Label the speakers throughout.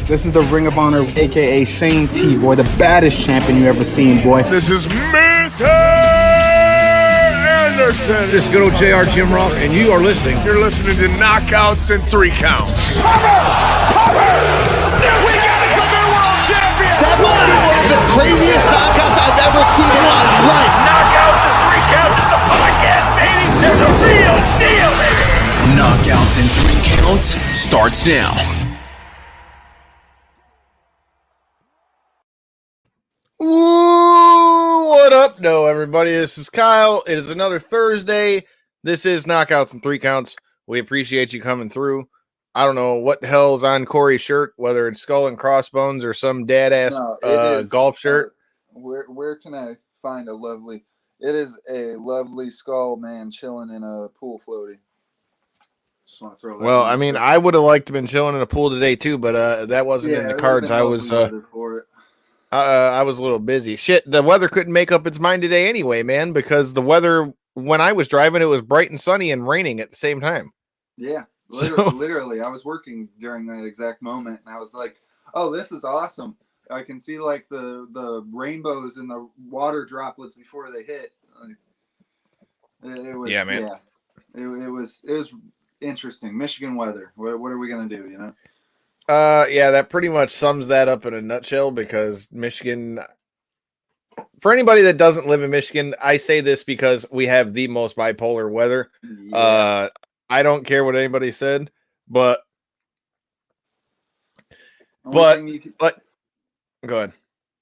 Speaker 1: This is the Ring of Honor, a.k.a. Shane T, boy, the baddest champion you ever seen, boy.
Speaker 2: This is Mr. Anderson.
Speaker 3: This is good old JR Jim Ross, and you are listening.
Speaker 2: You're listening to Knockouts and 3 Counts.
Speaker 4: Cover! We got it, the new world champion!
Speaker 5: That might be one of the craziest knockouts I've ever seen in my life.
Speaker 4: Knockouts and 3 Counts is the podcast, baby! There's a real deal, baby!
Speaker 6: Knockouts and 3 Counts starts now.
Speaker 7: Ooh, what up, everybody? This is Kyle. It is another Thursday. This is Knockouts and 3 Counts. We appreciate you coming through. I don't know what the hell's on Corey's shirt, whether it's skull and crossbones or some dad-ass golf shirt.
Speaker 8: Where can I find a lovely... It is a lovely skull man chilling in a pool floaty. Just want to throw that.
Speaker 7: Well, I mean, I would have liked to have been chilling in a pool today too, but that wasn't in the cards. I was I was a little busy. Shit, the weather couldn't make up its mind today anyway, man, because the weather, when I was driving, it was bright and sunny and raining at the same time.
Speaker 8: Yeah, literally. I was working during that exact moment, and I was like, oh, this is awesome. I can see, like, the rainbows and the water droplets before they hit. It was, yeah, man. Yeah, it was interesting. Michigan weather. What are we going to do, you know?
Speaker 7: Yeah, that pretty much sums that up in a nutshell, because Michigan, for anybody that doesn't live in Michigan, I say this because we have the most bipolar weather. Yeah. I don't care what anybody said, but go ahead.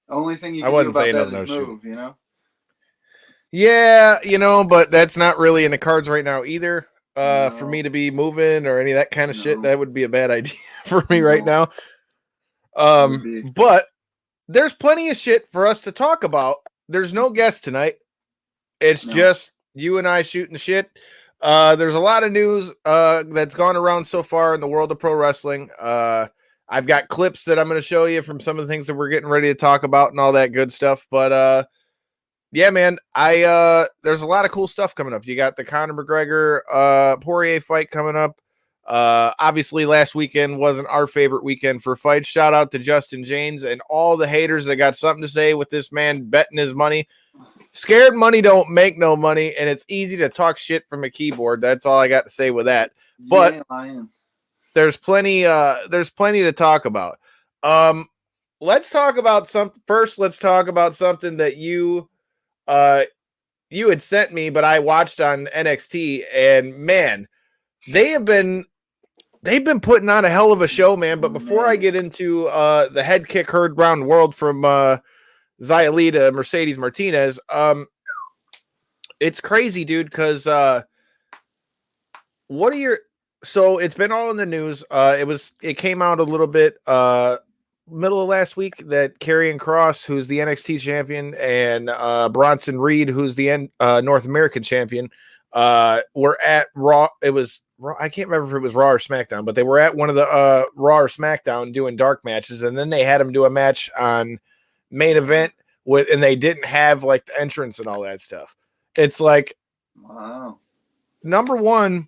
Speaker 8: Only thing you can do about that is move, you know?
Speaker 7: Yeah, but that's not really in the cards right now either. For me to be moving or any of that kind of shit, that would be a bad idea for me right now. But there's plenty of shit for us to talk about. There's no guest tonight. It's just you and I shooting the shit. There's a lot of news that's gone around so far in the world of pro wrestling. I've got clips that I'm going to show you from some of the things that we're getting ready to talk about and all that good stuff. But yeah, man, there's a lot of cool stuff coming up. You got the Conor McGregor Poirier fight coming up. Obviously, last weekend wasn't our favorite weekend for fights. Shout out to Justin James and all the haters that got something to say with this man betting his money. Scared money don't make no money, and it's easy to talk shit from a keyboard. That's all I got to say with that. But there's plenty to talk about. Let's talk about something first. Let's talk about something that you had sent me, but I watched on NXT, and man, they've been putting on a hell of a show, man. But before I get into the head kick heard round world from Xia Li to Mercedes Martinez, it's crazy, dude, because so it's been all in the news. It came out a little bit middle of last week that Karrion Kross, who's the NXT champion, and Bronson Reed, who's the North American champion, were at Raw. It was Raw. I can't remember if it was Raw or SmackDown, but they were at one of the Raw or SmackDown doing dark matches, and then they had them do a match on main event and they didn't have like the entrance and all that stuff. It's like, wow. Number one,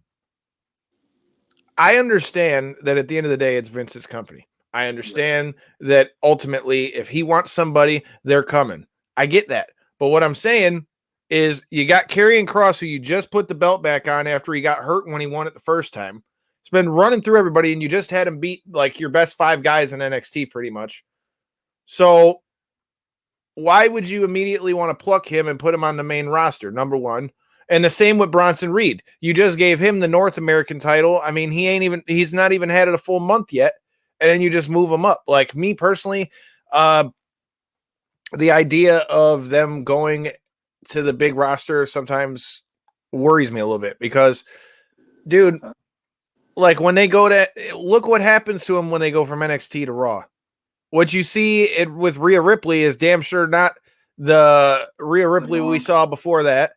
Speaker 7: I understand that at the end of the day, it's Vince's company. I understand that ultimately, if he wants somebody, they're coming. I get that. But what I'm saying is you got Karrion Kross, who you just put the belt back on after he got hurt when he won it the first time. It's been running through everybody, and you just had him beat like your best 5 guys in NXT pretty much. So why would you immediately want to pluck him and put him on the main roster, number one? And the same with Bronson Reed. You just gave him the North American title. I mean, he's not even had it a full month yet. And then you just move them up. Like me personally, the idea of them going to the big roster sometimes worries me a little bit because, dude, like when they go to look what happens to them when they go from NXT to Raw. What you see with Rhea Ripley is damn sure not the Rhea Ripley we saw before that.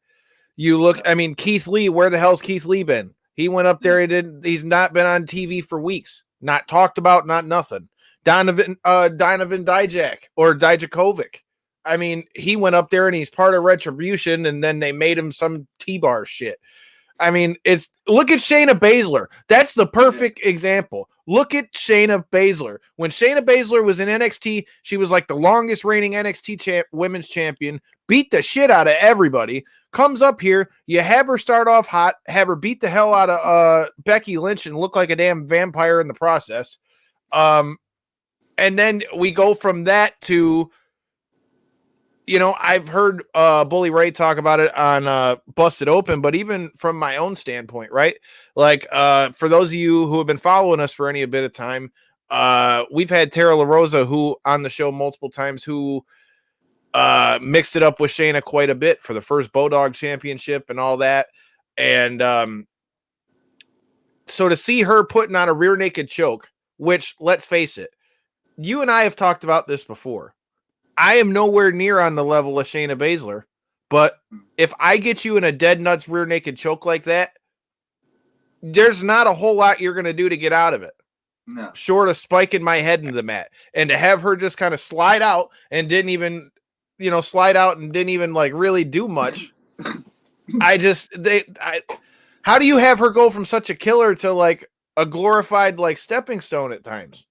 Speaker 7: You look, I mean, Keith Lee, where the hell's Keith Lee been? He went up there. He's not been on TV for weeks. Not talked about, not nothing. Donovan Dijak or Dijakovic. I mean, he went up there and he's part of Retribution, and then they made him some T-bar shit. I mean, look at Shayna Baszler. That's the perfect example. Look at Shayna Baszler. When Shayna Baszler was in NXT, she was like the longest reigning NXT women's champion, beat the shit out of everybody. Comes up here, you have her start off hot, have her beat the hell out of Becky Lynch and look like a damn vampire in the process. And then we go from that to, I've heard Bully Ray talk about it on Busted Open, but even from my own standpoint, right? Like, for those of you who have been following us for any bit of time, we've had Tara LaRosa, who on the show multiple times, who mixed it up with Shayna quite a bit for the first Bodog Championship and all that. And so to see her putting on a rear naked choke, which, let's face it, you and I have talked about this before. I am nowhere near on the level of Shayna Baszler, but if I get you in a dead nuts rear naked choke like that, there's not a whole lot you're going to do to get out of it.
Speaker 8: No.
Speaker 7: Short of spiking my head into the mat. And to have her just kind of slide out and didn't even like really do much. How do you have her go from such a killer to like a glorified like stepping stone at times?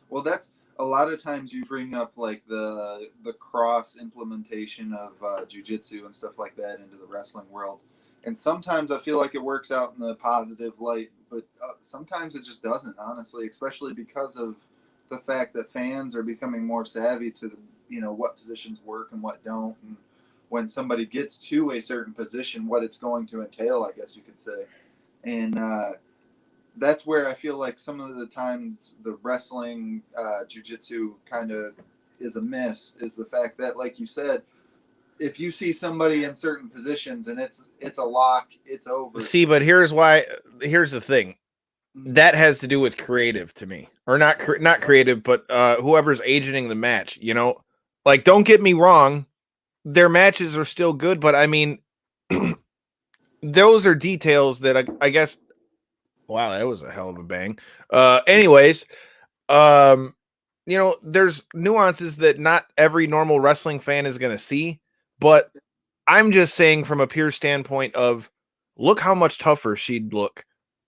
Speaker 8: Well, that's a lot of times you bring up like the cross implementation of jiu-jitsu and stuff like that into the wrestling world. And sometimes I feel like it works out in the positive light, but sometimes it just doesn't, honestly, especially because of the fact that fans are becoming more savvy to what positions work and what don't. And when somebody gets to a certain position, what it's going to entail, I guess you could say. And that's where I feel like some of the times the wrestling jiu-jitsu kind of is a miss, is the fact that, like you said, if you see somebody in certain positions and it's a lock, it's over.
Speaker 7: See, but here's the thing. That has to do with creative to me. Or not creative, but whoever's agenting the match, Like, don't get me wrong, their matches are still good, but I mean, those are details that I guess. Wow, that was a hell of a bang. Anyways, there's nuances that not every normal wrestling fan is going to see, but I'm just saying from a pure standpoint of look how much tougher she'd look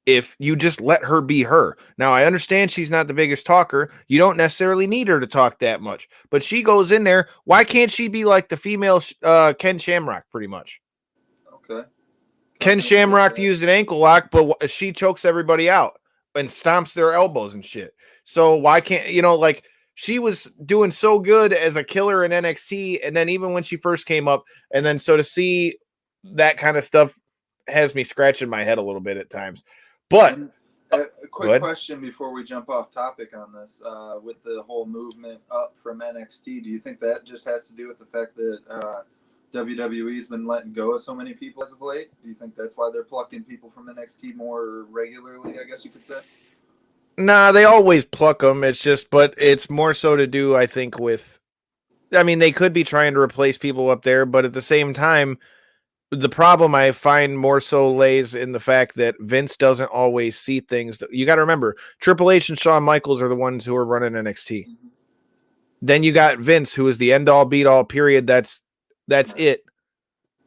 Speaker 7: if you just let her be her. Now, I understand she's not the biggest talker. You don't necessarily need her to talk that much, but she goes in there. Why can't she be like the female Ken Shamrock pretty much?
Speaker 8: Okay.
Speaker 7: Ken Shamrock used an ankle lock, but she chokes everybody out and stomps their elbows and shit. So why can't, like she was doing so good as a killer in NXT. And then even when she first came up, and then so to see that kind of stuff has me scratching my head a little bit at times. But
Speaker 8: a quick question before we jump off topic on this, with the whole movement up from NXT, do you think that just has to do with the fact that WWE's been letting go of so many people as of late? Do you think that's why they're plucking people from NXT more regularly, I guess you could say?
Speaker 7: Nah, they always pluck them. But it's more so to do, I think, with, they could be trying to replace people up there, but at the same time, the problem I find more so lays in the fact that Vince doesn't always see things. You got to remember, Triple H and Shawn Michaels are the ones who are running NXT. Mm-hmm. Then you got Vince, who is the end all beat all period. That's right. It.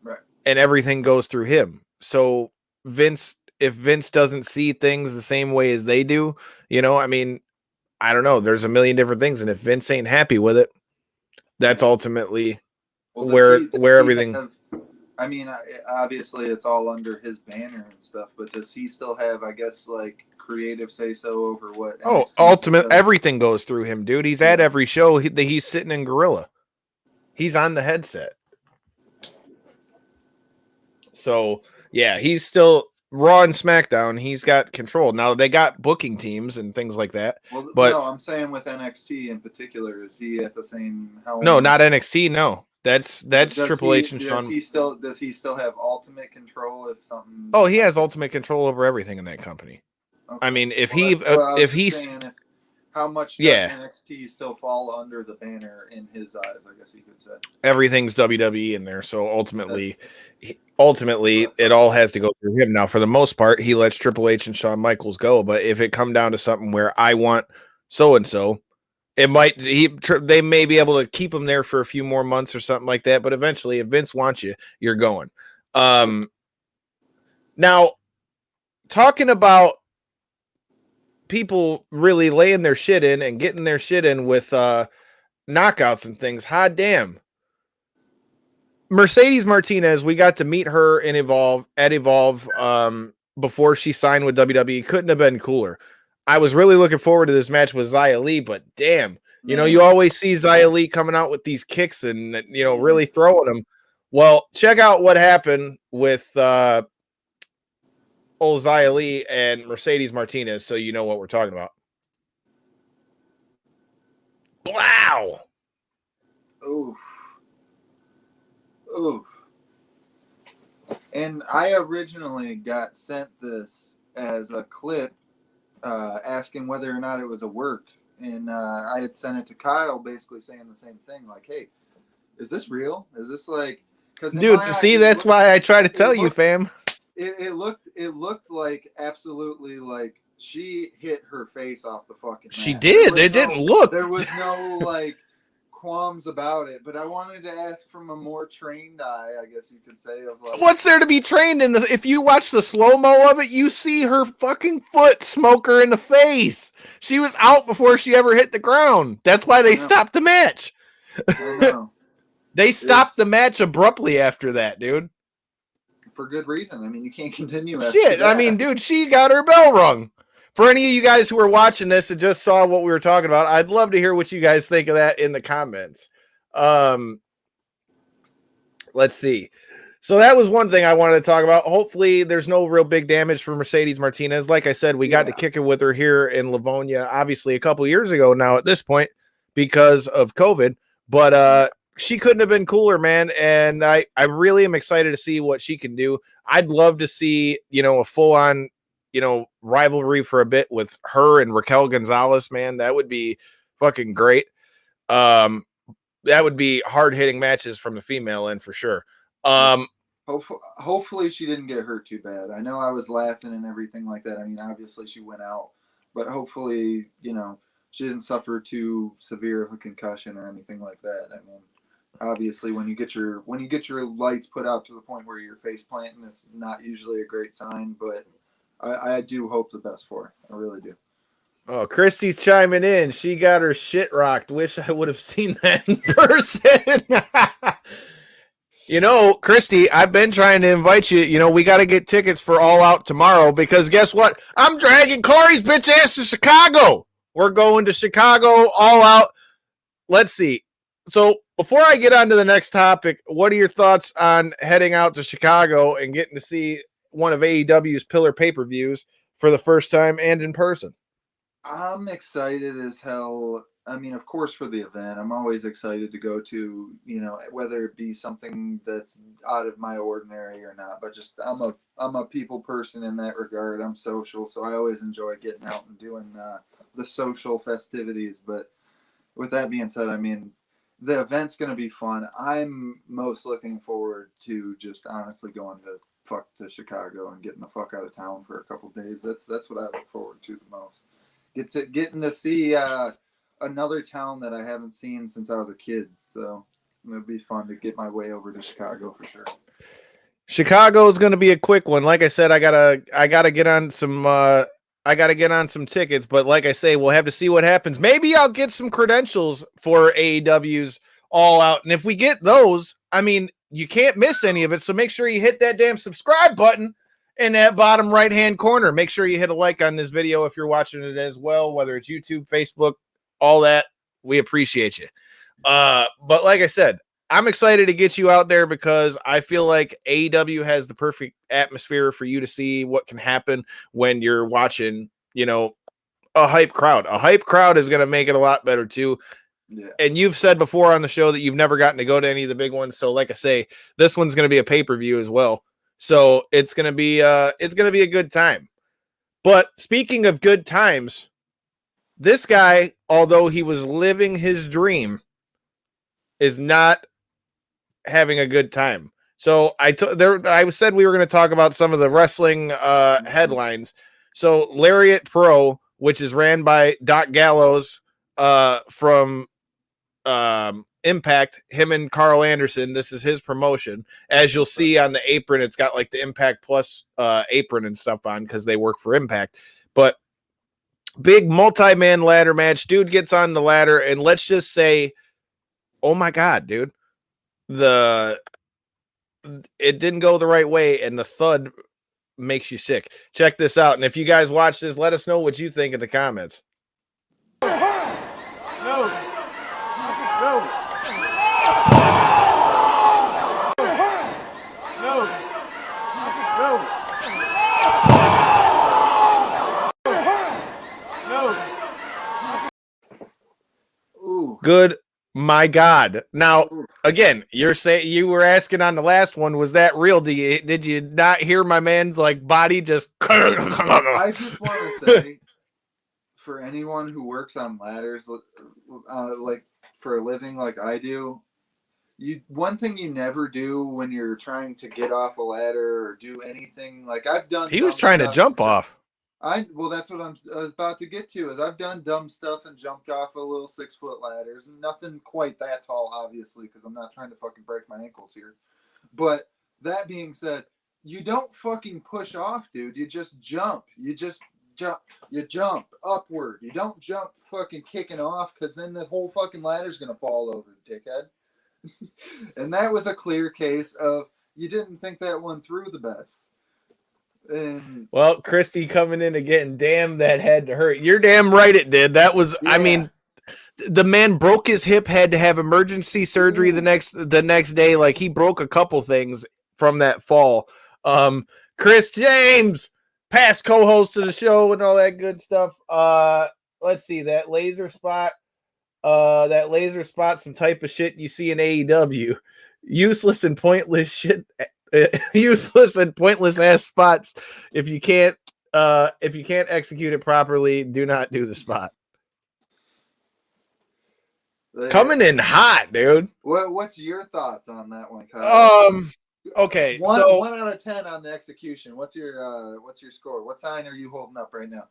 Speaker 8: Right.
Speaker 7: And everything goes through him. So if Vince doesn't see things the same way as they do, I don't know. There's a million different things. And if Vince ain't happy with it, that's ultimately where everything.
Speaker 8: Obviously it's all under his banner and stuff, but does he still have, I guess, like creative say so over what?
Speaker 7: Everything goes through him, dude. He's at every show. He's sitting in Gorilla. He's on the headset. So yeah, he's still Raw and SmackDown. He's got control. Now they got booking teams and things like that.
Speaker 8: Well,
Speaker 7: but
Speaker 8: no, I'm saying with NXT in particular, is he at the same helm?
Speaker 7: No, not NXT. No. That's Triple H and Shawn.
Speaker 8: Does he still have ultimate control if something?
Speaker 7: Oh, he has ultimate control over everything in that company. Okay.
Speaker 8: How much does NXT still fall under the banner in his eyes, I guess you could say?
Speaker 7: Everything's WWE in there, so ultimately it all has to go through him. Now, for the most part, he lets Triple H and Shawn Michaels go, but if it come down to something where I want so-and-so, they may be able to keep him there for a few more months or something like that, but eventually, if Vince wants you, you're going. Now, talking about people really laying their shit in and getting their shit in with knockouts and things. Hot damn. Mercedes Martinez, we got to meet her in Evolve before she signed with WWE. Couldn't have been cooler. I was really looking forward to this match with Xia Li, but damn, you always see Xia Li coming out with these kicks and really throwing them. Well, check out what happened with old Xia Li and Mercedes Martinez, so you know what we're talking about. Wow.
Speaker 8: Oof. Oof. And I originally got sent this as a clip asking whether or not it was a work. And I had sent it to Kyle basically saying the same thing. Like, hey, is this real? Is this like... Cause
Speaker 7: dude, see, that's why I try to tell you, fam.
Speaker 8: It looked like absolutely like she hit her face off the fucking mat.
Speaker 7: She did. It didn't look.
Speaker 8: There was no like qualms about it, but I wanted to ask from a more trained eye, I guess you could say, of like,
Speaker 7: what's there to be trained in? If you watch the slow-mo of it, you see her fucking foot smoke her in the face. She was out before she ever hit the ground. That's why they stopped the match.
Speaker 8: I know.
Speaker 7: They stopped the match abruptly after that, dude.
Speaker 8: For good reason. I mean, you can't continue.
Speaker 7: Shit, I mean, dude, she got her bell rung. For any of you guys who are watching this and just saw what we were talking about, I'd love to hear what you guys think of that in the comments. Let's see. So that was one thing I wanted to talk about. Hopefully there's no real big damage for Mercedes Martinez. Like I said, we got to kick it with her here in Livonia, obviously a couple years ago now at this point because of COVID. But she couldn't have been cooler, man. And I really am excited to see what she can do. I'd love to see, a full-on, rivalry for a bit with her and Raquel Gonzalez, man. That would be fucking great. That would be hard-hitting matches from the female end for sure.
Speaker 8: Hopefully she didn't get hurt too bad. I know I was laughing and everything like that. I mean, obviously she went out, but hopefully, she didn't suffer too severe of a concussion or anything like that. I mean, obviously when you get your lights put out to the point where you're face planting, it's not usually a great sign, but I do hope the best for her. I really do.
Speaker 7: Oh, Christy's chiming in. She got her shit rocked. Wish I would have seen that in person. Christy, I've been trying to invite you. We got to get tickets for All Out tomorrow because guess what? I'm dragging Corey's bitch ass to Chicago. We're going to Chicago All Out. Let's see. So before I get on to the next topic, what are your thoughts on heading out to Chicago and getting to see one of AEW's pillar pay-per-views for the first time and in person?
Speaker 8: I'm excited as hell. I mean, of course, for the event, I'm always excited to go to, whether it be something that's out of my ordinary or not, but just I'm a people person in that regard. I'm social, so I always enjoy getting out and doing the social festivities. But with that being said, I mean, the event's going to be fun. I'm most looking forward to just honestly going to Chicago and getting the fuck out of town for a couple of days. That's what I look forward to the most. Getting to see another town that I haven't seen since I was a kid. So it'll be fun to get my way over to Chicago for sure.
Speaker 7: Chicago is going to be a quick one. Like I said, I gotta get on some tickets, but like I say, we'll have to see what happens. Maybe I'll get some credentials for AEW's All Out. And if we get those, I mean, you can't miss any of it. So make sure you hit that damn subscribe button in that bottom right-hand corner. Make sure you hit a like on this video if you're watching it as well, whether it's YouTube, Facebook, all that. We appreciate you. But like I said, I'm excited to get you out there because I feel like AEW has the perfect atmosphere for you to see what can happen when you're watching, a hype crowd. A hype crowd is going to make it a lot better too.
Speaker 8: Yeah.
Speaker 7: And you've said before on the show that you've never gotten to go to any of the big ones. So like I say, this one's going to be a pay-per-view as well. So it's going to be a good time. But speaking of good times, this guy, although he was living his dream, is not having a good time. So I said we were going to talk about some of the wrestling headlines. So Lariat Pro, which is ran by Doc Gallows from Impact, him and Carl Anderson. This is his promotion. As you'll see on the apron, it's got like the Impact Plus apron and stuff on because they work for Impact. But big multi-man ladder match. Dude gets on the ladder, and let's just say, oh my God, dude. It didn't go the right way, and the thud makes you sick. Check this out. And if you guys watch this, let us know what you think in the comments. Good, my God. Now, again, you're saying you were asking on the last one, was that real? Did you not hear my man's like body just?
Speaker 8: I just want to say, for anyone who works on ladders, like for a living, like I do, one thing you never do when you're trying to get off a ladder or do anything, like I've done.
Speaker 7: He was trying to jump off.
Speaker 8: Well, that's what I'm about to get to. Is I've done dumb stuff and jumped off a little 6-foot ladders. Nothing quite that tall, obviously, because I'm not trying to fucking break my ankles here. But that being said, you don't fucking push off, dude. You just jump. You just jump. You jump upward. You don't jump fucking kicking off, because then the whole fucking ladder's gonna fall over, dickhead. And that was a clear case of you didn't think that one through the best. And
Speaker 7: well, Christy coming in and getting damn that had to hurt. You're damn right it did. That was, yeah. I mean, the man broke his hip, had to have emergency surgery the next day. Like he broke a couple things from that fall. Chris James, past co-host of the show and all that good stuff. Let's see that laser spot. Some type of shit you see in AEW. Useless and pointless shit. Useless and pointless ass spots. If you can't execute it properly, do not do the spot. Coming in hot, dude.
Speaker 8: What's your thoughts on that one, Kyle?
Speaker 7: Okay,
Speaker 8: one out of 10 on the execution. What's your score? What sign are you holding up right now?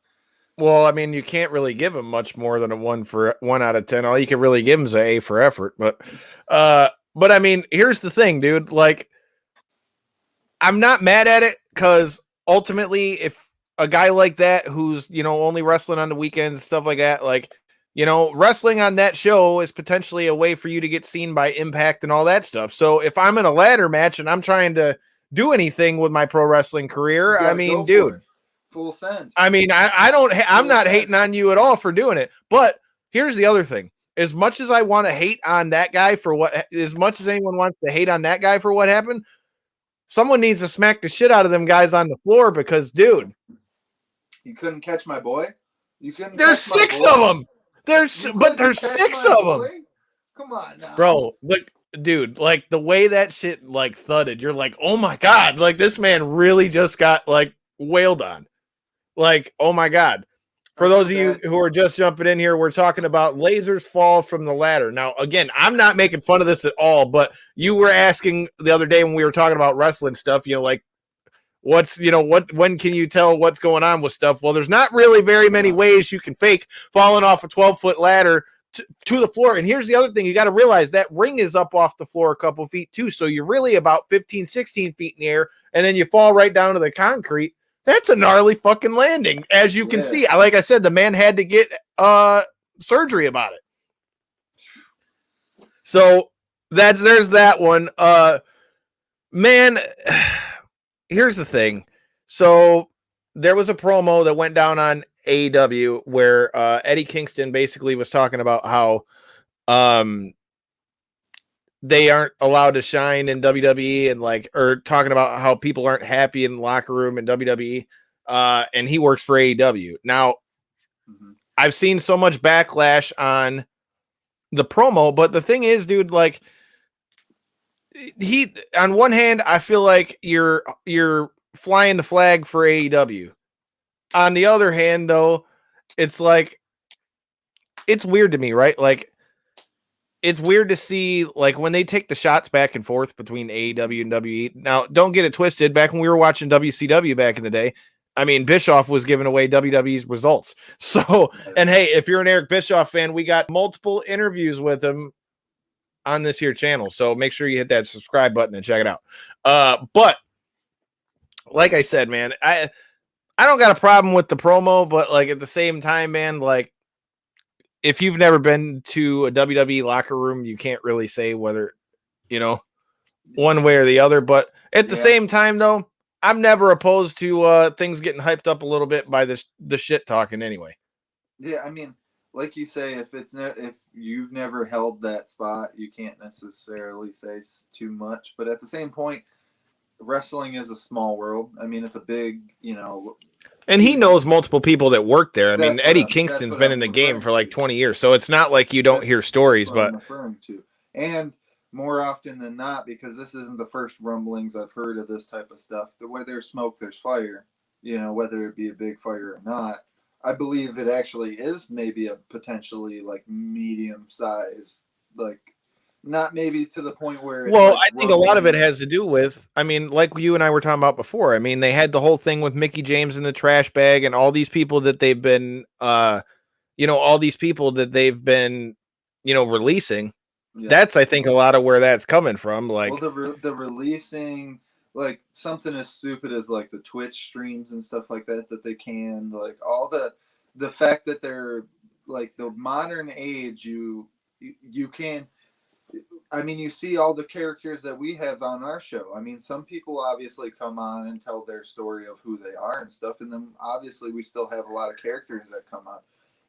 Speaker 7: Well, I mean, you can't really give him much more than a 1 out of 10. All you can really give him is an A for effort. But I mean, here's the thing, dude. Like, I'm not mad at it because ultimately, if a guy like that who's, only wrestling on the weekends, stuff like that, like, wrestling on that show is potentially a way for you to get seen by Impact and all that stuff. So if I'm in a ladder match and I'm trying to do anything with my pro wrestling career, I mean, dude,
Speaker 8: full send.
Speaker 7: I mean, I'm not hating on you at all for doing it. But here's the other thing. As much as I want to hate on that guy as much as anyone wants to hate on that guy for what happened, someone needs to smack the shit out of them guys on the floor because, dude.
Speaker 8: You couldn't catch my boy?
Speaker 7: There's 6 of them. There's 6 of them.
Speaker 8: Come on now.
Speaker 7: Bro, look, dude, like the way that shit like thudded, you're like, oh my God, like this man really just got like wailed on. Like, oh my God. For those of you who are just jumping in here, we're talking about Lazer's fall from the ladder. Now, again, I'm not making fun of this at all, but you were asking the other day when we were talking about wrestling stuff, like when can you tell what's going on with stuff? Well, there's not really very many ways you can fake falling off a 12-foot ladder to the floor. And here's the other thing. You got to realize that ring is up off the floor a couple feet too. So you're really about 15, 16 feet in the air, and then you fall right down to the concrete. That's a gnarly fucking landing, as you can see. Like I said, the man had to get surgery about it. So there's that one. Man, here's the thing. So there was a promo that went down on AEW where Eddie Kingston basically was talking about how they aren't allowed to shine in WWE and or talking about how people aren't happy in the locker room in WWE. And he works for AEW. Now, I've seen so much backlash on the promo, but the thing is, dude, like on one hand, I feel like you're flying the flag for AEW. On the other hand, though, it's like, it's weird to me, right? Like, it's weird to see, like, when they take the shots back and forth between AEW and WWE. Now, don't get it twisted. Back when we were watching WCW back in the day, I mean, Bischoff was giving away WWE's results. So, and hey, if you're an Eric Bischoff fan, we got multiple interviews with him on this here channel. So make sure you hit that subscribe button and check it out. But like I said, man, I don't got a problem with the promo, but like at the same time, man, like if you've never been to a WWE locker room, you can't really say whether, one way or the other. But at the same time, though, I'm never opposed to things getting hyped up a little bit by the shit talking anyway.
Speaker 8: Yeah, I mean, like you say, if you've never held that spot, you can't necessarily say too much. But at the same point, wrestling is a small world. I mean, it's a big,
Speaker 7: And he knows multiple people that work there. I mean,
Speaker 8: That's
Speaker 7: Eddie
Speaker 8: what
Speaker 7: Kingston's
Speaker 8: I'm
Speaker 7: been in the game
Speaker 8: referring
Speaker 7: for like
Speaker 8: to.
Speaker 7: 20 years. So it's not like you don't hear stories,
Speaker 8: That's what
Speaker 7: but
Speaker 8: I'm referring to. And more often than not, because this isn't the first rumblings I've heard of this type of stuff, the way there's smoke, there's fire, whether it be a big fire or not. I believe it actually is maybe a potentially like medium size, like not maybe to the point where it's
Speaker 7: well,
Speaker 8: like
Speaker 7: I think a lot of it
Speaker 8: rumbling.
Speaker 7: has to do with, I mean, like you and I were talking about before. I mean, they had the whole thing with Mickey James in the trash bag and all these people that they've been, releasing.
Speaker 8: Yeah.
Speaker 7: That's, I think, a lot of where that's coming from. Like,
Speaker 8: Well, the releasing, like something as stupid as like the Twitch streams and stuff like that they can, like all the fact that they're like the modern age, you can. I mean, you see all the characters that we have on our show. I mean, some people obviously come on and tell their story of who they are and stuff, and then obviously we still have a lot of characters that come on.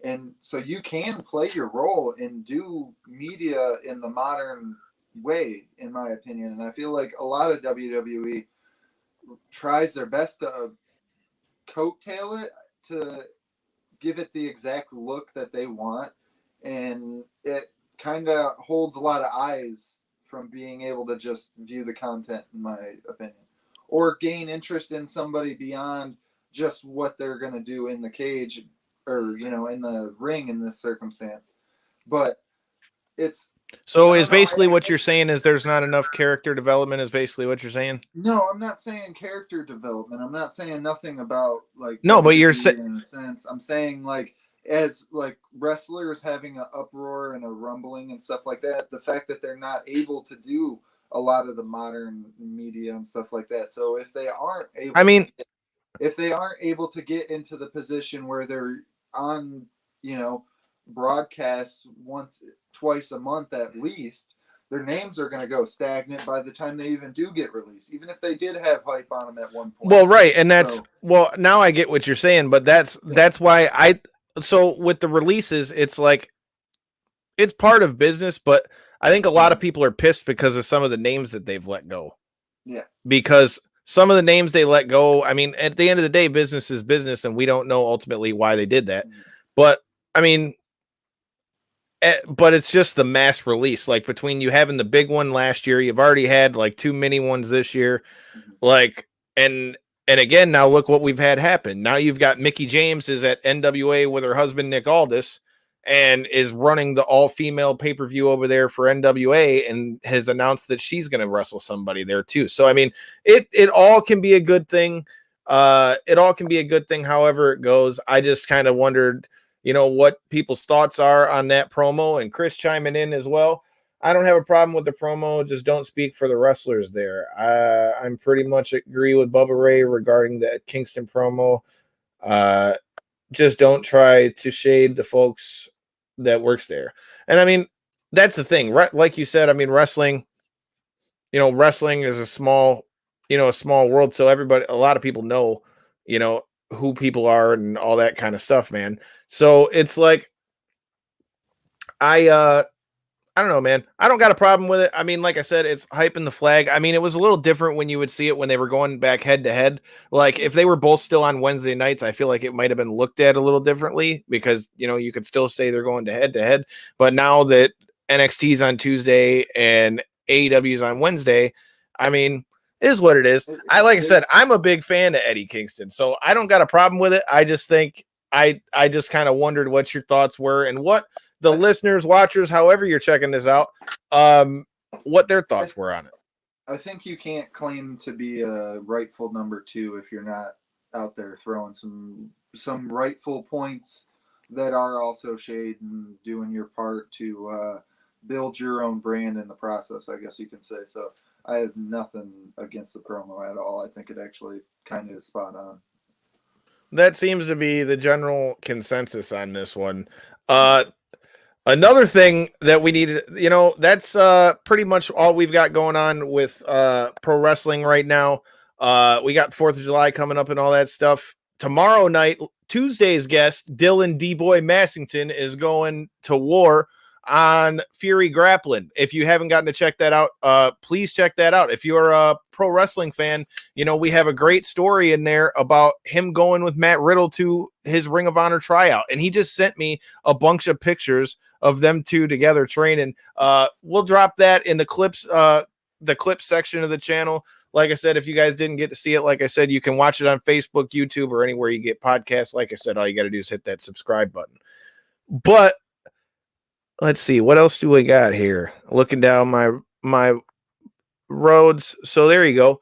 Speaker 8: And so you can play your role and do media in the modern way, in my opinion. And I feel like a lot of WWE tries their best to coattail it, to give it the exact look that they want. And it kind of holds a lot of eyes from being able to just view the content, in my opinion, or gain interest in somebody beyond just what they're going to do in the cage or, in the ring in this circumstance. But it's,
Speaker 7: so is basically what you're saying is there's not enough character development is basically what you're saying?
Speaker 8: No, I'm not saying character development. I'm not saying nothing about like
Speaker 7: No, but you're
Speaker 8: in a sense. I'm saying like as like wrestlers having an uproar and a rumbling and stuff like that, the fact that they're not able to do a lot of the modern media and stuff like that. So if they aren't able if they aren't able to get into the position where they're on, broadcasts twice a month at least, their names are going to go stagnant by the time they even do get released, even if they did have hype on them at one point.
Speaker 7: Well, right, and that's now I get what you're saying, but that's why so with the releases, it's like it's part of business, but I think a lot of people are pissed because of some of the names that they've let go.
Speaker 8: Yeah.
Speaker 7: Because some of the names they let go, I mean, at the end of the day, business is business, and we don't know ultimately why they did that. But I mean, but it's just the mass release. Like between you having the big one last year, you've already had like 2 mini ones this year. Like, and again, now look what we've had happen. Now you've got Mickey James is at NWA with her husband, Nick Aldis, and is running the all-female pay-per-view over there for NWA and has announced that she's going to wrestle somebody there too. So, I mean, it all can be a good thing. It all can be a good thing, however it goes. I just kind of wondered, what people's thoughts are on that promo, and Chris chiming in as well. I don't have a problem with the promo. Just don't speak for the wrestlers there. I'm pretty much agree with Bubba Ray regarding the Kingston promo. Just don't try to shade the folks that works there. And I mean, that's the thing, right? Like you said, I mean, wrestling is a small world. So a lot of people know, who people are and all that kind of stuff, man. So it's like, I don't know, man. I don't got a problem with it. I mean, like I said, it's hyping the flag. I mean, it was a little different when you would see it when they were going back head to head. Like if they were both still on Wednesday nights, I feel like it might have been looked at a little differently because, you could still say they're going to head. But now that NXT's on Tuesday and AEW's on Wednesday, I mean, it is what it is. Like I said, I'm a big fan of Eddie Kingston, so I don't got a problem with it. I just think I just kind of wondered what your thoughts were and what the listeners, watchers, however you're checking this out, what their thoughts were on it.
Speaker 8: I think you can't claim to be a rightful number 2 if you're not out there throwing some rightful points that are also shade and doing your part to build your own brand in the process, I guess you can say. So I have nothing against the promo at all. I think it actually kind of is spot on.
Speaker 7: That seems to be the general consensus on this one. Another thing that we needed, that's pretty much all we've got going on with pro wrestling right now. We got 4th of July coming up and all that stuff. Tomorrow night, Tuesday's guest, Dylan D-Boy Massington, is going to war on Fury Grappling. If you haven't gotten to check that out, please check that out. If you're a pro wrestling fan, we have a great story in there about him going with Matt Riddle to his Ring of Honor tryout. And he just sent me a bunch of pictures of them two together training. We'll drop that in the clips section of the channel. Like I said, if you guys didn't get to see it, like I said, you can watch it on Facebook, YouTube, or anywhere you get podcasts. Like I said, all you got to do is hit that subscribe button. But let's see, what else do we got here? Looking down my roads. So there you go.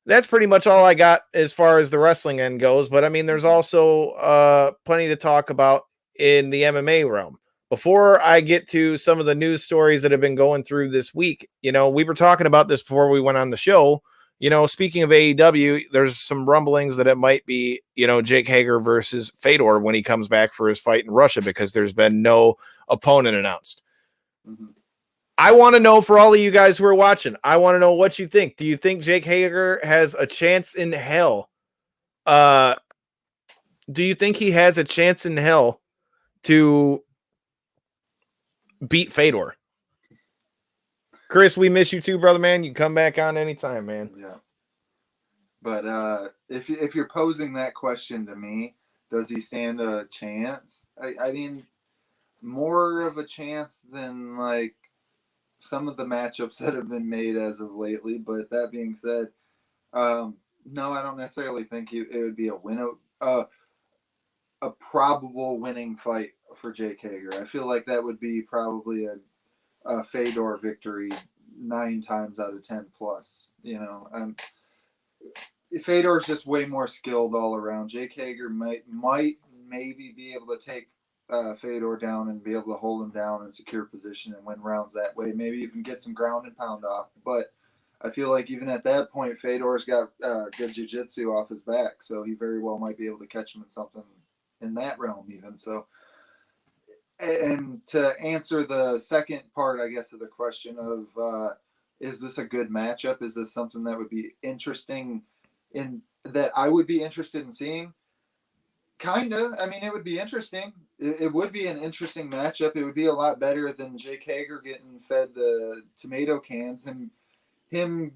Speaker 7: That's pretty much all I got as far as the wrestling end goes. But I mean, there's also plenty to talk about in the MMA realm. Before I get to some of the news stories that have been going through this week, we were talking about this before we went on the show. Speaking of AEW, there's some rumblings that it might be, Jake Hager versus Fedor when he comes back for his fight in Russia, because there's been no opponent announced.
Speaker 8: Mm-hmm.
Speaker 7: I want to know, for all of you guys who are watching, I want to know what you think. Do you think Jake Hager has a chance in hell? Do you think he has a chance in hell to beat Fedor? Chris, we miss you too, brother, man. You can come back on anytime, man.
Speaker 8: Yeah. But if you're posing that question to me, does he stand a chance? I mean, more of a chance than like some of the matchups that have been made as of lately. But that being said, no, I don't necessarily think it would be a probable winning fight for Jake Hager. I feel like that would be probably a Fedor victory 9 times out of 10 plus. Fedor's just way more skilled all around. Jake Hager might maybe be able to take Fedor down and be able to hold him down and secure position and win rounds that way. Maybe even get some ground and pound off. But I feel like even at that point, Fedor's got good jiu-jitsu off his back, so he very well might be able to catch him in something in that realm even. So, and to answer the second part, I guess, of the question of is this a good matchup? Is this something that would be interesting that I would be interested in seeing? Kinda. I mean, it would be interesting. It would be an interesting matchup. It would be a lot better than Jake Hager getting fed the tomato cans and him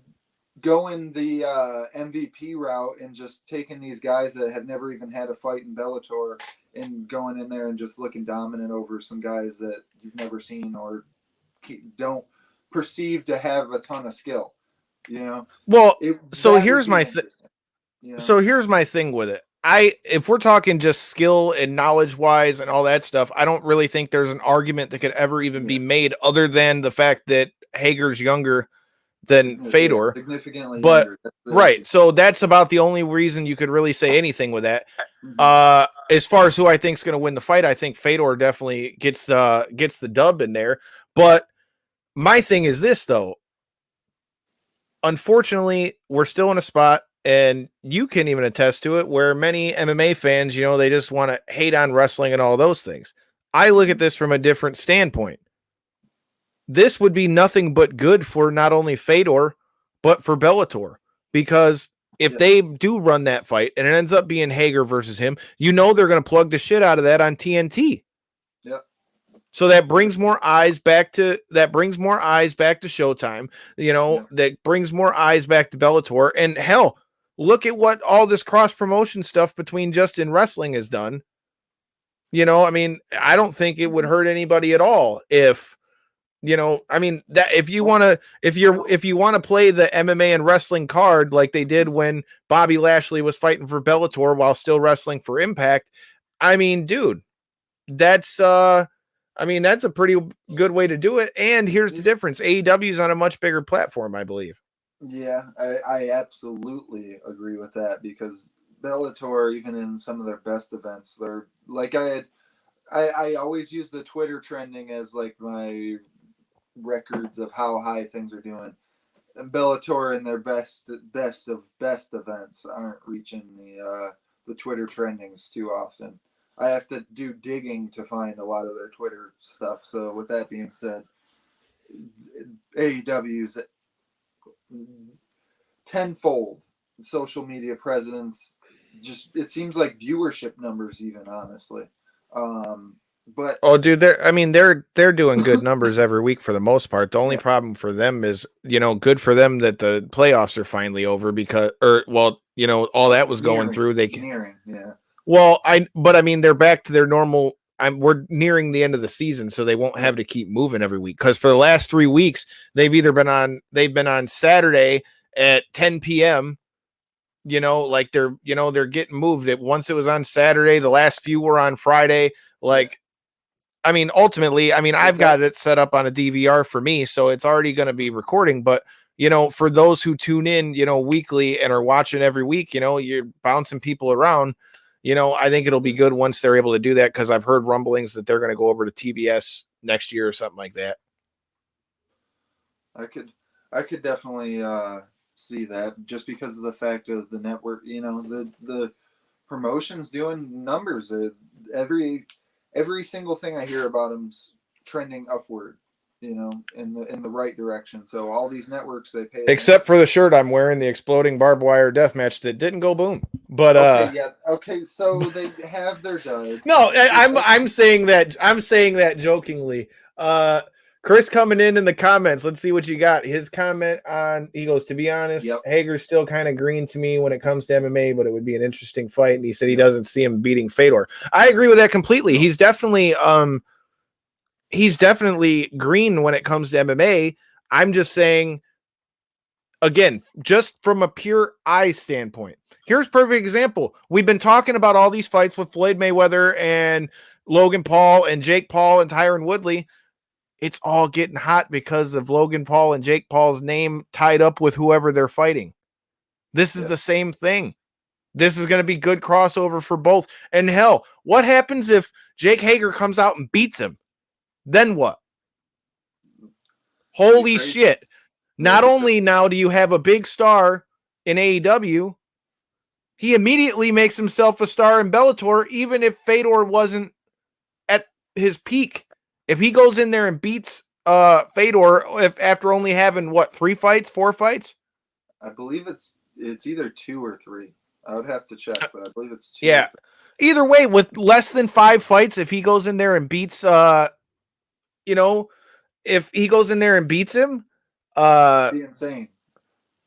Speaker 8: going the MVP route and just taking these guys that have never even had a fight in Bellator and going in there and just looking dominant over some guys that you've never seen or don't perceive to have a ton of skill.
Speaker 7: Well, so here's my thing. So here's my thing with it. If we're talking just skill and knowledge wise and all that stuff, I don't really think there's an argument that could ever even be made other than the fact that Hager's younger than Fedor.
Speaker 8: Significantly
Speaker 7: but
Speaker 8: younger.
Speaker 7: Right. So that's about the only reason you could really say anything with that. As far as who I think is going to win the fight, I think Fedor definitely gets the dub in there. But my thing is this, though. Unfortunately, we're still in a spot, and you can even attest to it, where many MMA fans, they just want to hate on wrestling and all those things. I look at this from a different standpoint. This would be nothing but good for not only Fedor, but for Bellator. Because if they do run that fight and it ends up being Hager versus him, they're going to plug the shit out of that on TNT.
Speaker 8: Yep.
Speaker 7: So that brings more eyes back to Showtime, that brings more eyes back to Bellator. And hell, look at what all this cross promotion stuff between Justin Wrestling has done. I mean, I don't think it would hurt anybody at all if, that if you want to play the MMA and wrestling card like they did when Bobby Lashley was fighting for Bellator while still wrestling for Impact. I mean, dude, that's a pretty good way to do it. And here's the difference. AEW is on a much bigger platform, I believe.
Speaker 8: Yeah, I absolutely agree with that, because Bellator, even in some of their best events, they're like I always use the Twitter trending as like my records of how high things are doing. And Bellator in their best of best events aren't reaching the Twitter trendings too often. I have to do digging to find a lot of their Twitter stuff. So with that being said, AEW's tenfold social media presence. Just it seems like viewership numbers, even honestly. But
Speaker 7: Oh, dude, they're doing good numbers every week for the most part. The only problem for them is, good for them that the playoffs are finally over all that was going through.
Speaker 8: Nearing, yeah.
Speaker 7: Well, they're back to their normal. We're nearing the end of the season, so they won't have to keep moving every week. Because for the last 3 weeks, they've been on Saturday at 10 p.m. They're getting moved. Once it was on Saturday, the last few were on Friday. Ultimately, I've got it set up on a DVR for me, so it's already going to be recording. But, for those who tune in, weekly and are watching every week, you're bouncing people around. I think it'll be good once they're able to do that, because I've heard rumblings that they're going to go over to TBS next year or something like that.
Speaker 8: I could definitely see that, just because of the fact of the network. The promotion's doing numbers. Every single thing I hear about them's trending upward, in the right direction. So all these networks, they pay.
Speaker 7: Except for the shirt I'm wearing, the exploding barbed wire death match that didn't go boom. But
Speaker 8: okay, so they have their duds.
Speaker 7: No, I'm saying that jokingly. Chris coming in the comments. Let's see what you got. His comment he goes, to be honest, Hager's still kind of green to me when it comes to MMA, but it would be an interesting fight. And he said he doesn't see him beating Fedor. I agree with that completely. He's definitely green when it comes to MMA. I'm just saying, again, just from a pure eye standpoint. Here's a perfect example. We've been talking about all these fights with Floyd Mayweather and Logan Paul and Jake Paul and Tyron Woodley. It's all getting hot because of Logan Paul and Jake Paul's name tied up with whoever they're fighting. This is the same thing. This is going to be good crossover for both. And hell, what happens if Jake Hager comes out and beats him? Then what? Holy shit. Not only now do you have a big star in AEW, he immediately makes himself a star in Bellator, even if Fedor wasn't at his peak. If he goes in there and beats Fedor, after only having 4 fights?
Speaker 8: I believe it's either 2 or 3. I would have to check, but I believe it's 2.
Speaker 7: Yeah. Either way, with less than 5 fights, if he goes in there and beats if he goes in there and beats him,
Speaker 8: it'd be insane.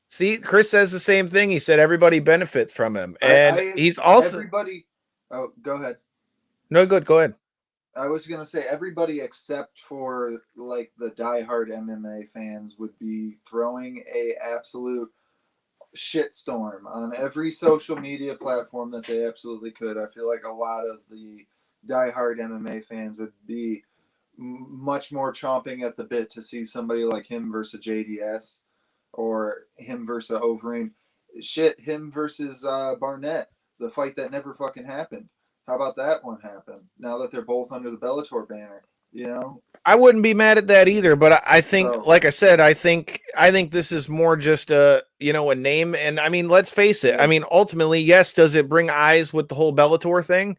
Speaker 7: See, Chris says the same thing. He said everybody benefits from him, and he's also
Speaker 8: everybody. Oh, go ahead.
Speaker 7: No, good. Go ahead.
Speaker 8: I was gonna say everybody except for the diehard MMA fans would be throwing a absolute shitstorm on every social media platform that they absolutely could. I feel like a lot of the diehard MMA fans would be much more chomping at the bit to see somebody like him versus JDS, or him versus Overeem. Shit, him versus Barnett, the fight that never fucking happened. How about that one happen? Now that they're both under the Bellator banner,
Speaker 7: I wouldn't be mad at that either. But I think, like I said, I think this is more just a name. And let's face it. Ultimately, yes. Does it bring eyes with the whole Bellator thing?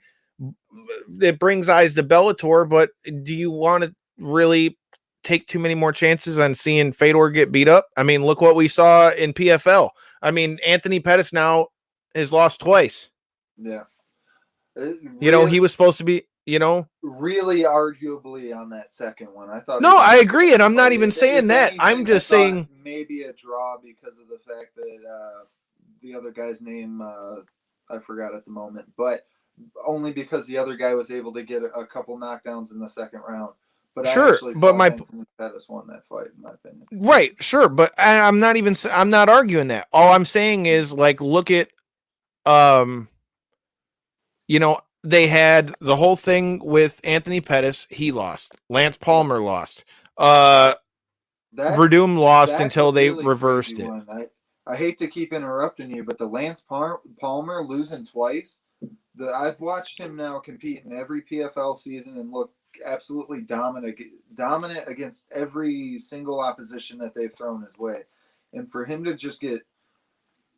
Speaker 7: It brings eyes to Bellator, but do you want to really take too many more chances on seeing Fedor get beat up? Look what we saw in PFL. Anthony Pettis now has lost twice.
Speaker 8: Yeah.
Speaker 7: He was supposed to be,
Speaker 8: really arguably on that second one. I thought.
Speaker 7: No, I agree. And I'm not even saying that. I'm just saying
Speaker 8: maybe a draw because of the fact that the other guy's name, I forgot at the moment, but only because the other guy was able to get a couple knockdowns in the second round. But
Speaker 7: sure,
Speaker 8: I actually thought Anthony Pettis won that fight, in my opinion.
Speaker 7: Right, sure, but I'm not arguing that. All I'm saying is, look at, they had the whole thing with Anthony Pettis. He lost. Lance Palmer lost. Verdum lost until they
Speaker 8: really
Speaker 7: reversed it.
Speaker 8: I hate to keep interrupting you, but the Lance Palmer losing twice. I've watched him now compete in every PFL season and look absolutely dominant against every single opposition that they've thrown his way. And for him to just get,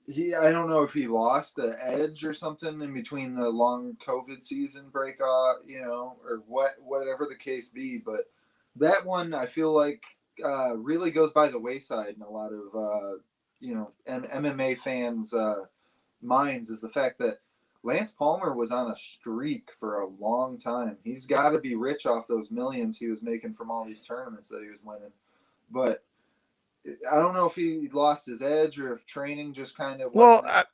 Speaker 8: I don't know if he lost the edge or something in between the long COVID season break off, or whatever the case be. But that one, I feel like, really goes by the wayside in a lot of, MMA fans' minds, is the fact that Lance Palmer was on a streak for a long time. He's got to be rich off those millions he was making from all these tournaments that he was winning. But I don't know if he lost his edge or if training just kind of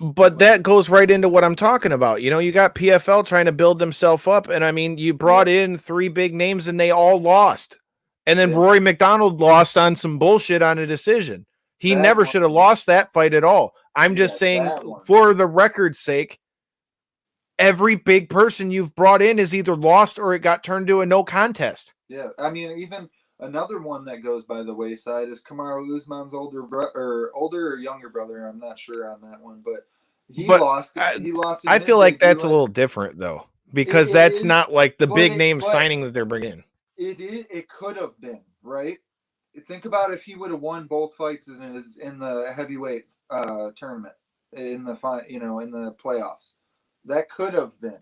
Speaker 7: but that goes right into what I'm talking about. You got PFL trying to build themselves up, and I mean, you brought in 3 big names and they all lost. And then Rory McDonald lost on some bullshit on a decision. He never should have lost that fight at all. I'm just saying, for the record's sake, every big person you've brought in is either lost or it got turned to a no contest.
Speaker 8: Yeah, I mean, even another one that goes by the wayside is Kamaru Usman's older or younger brother. I'm not sure on that one, but he lost. He lost.
Speaker 7: I feel like that's a little different though, because that's not like the big name signing that they're bringing in.
Speaker 8: It could have been, right? Think about if he would have won both fights in the heavyweight tournament in the in the playoffs. That could have been.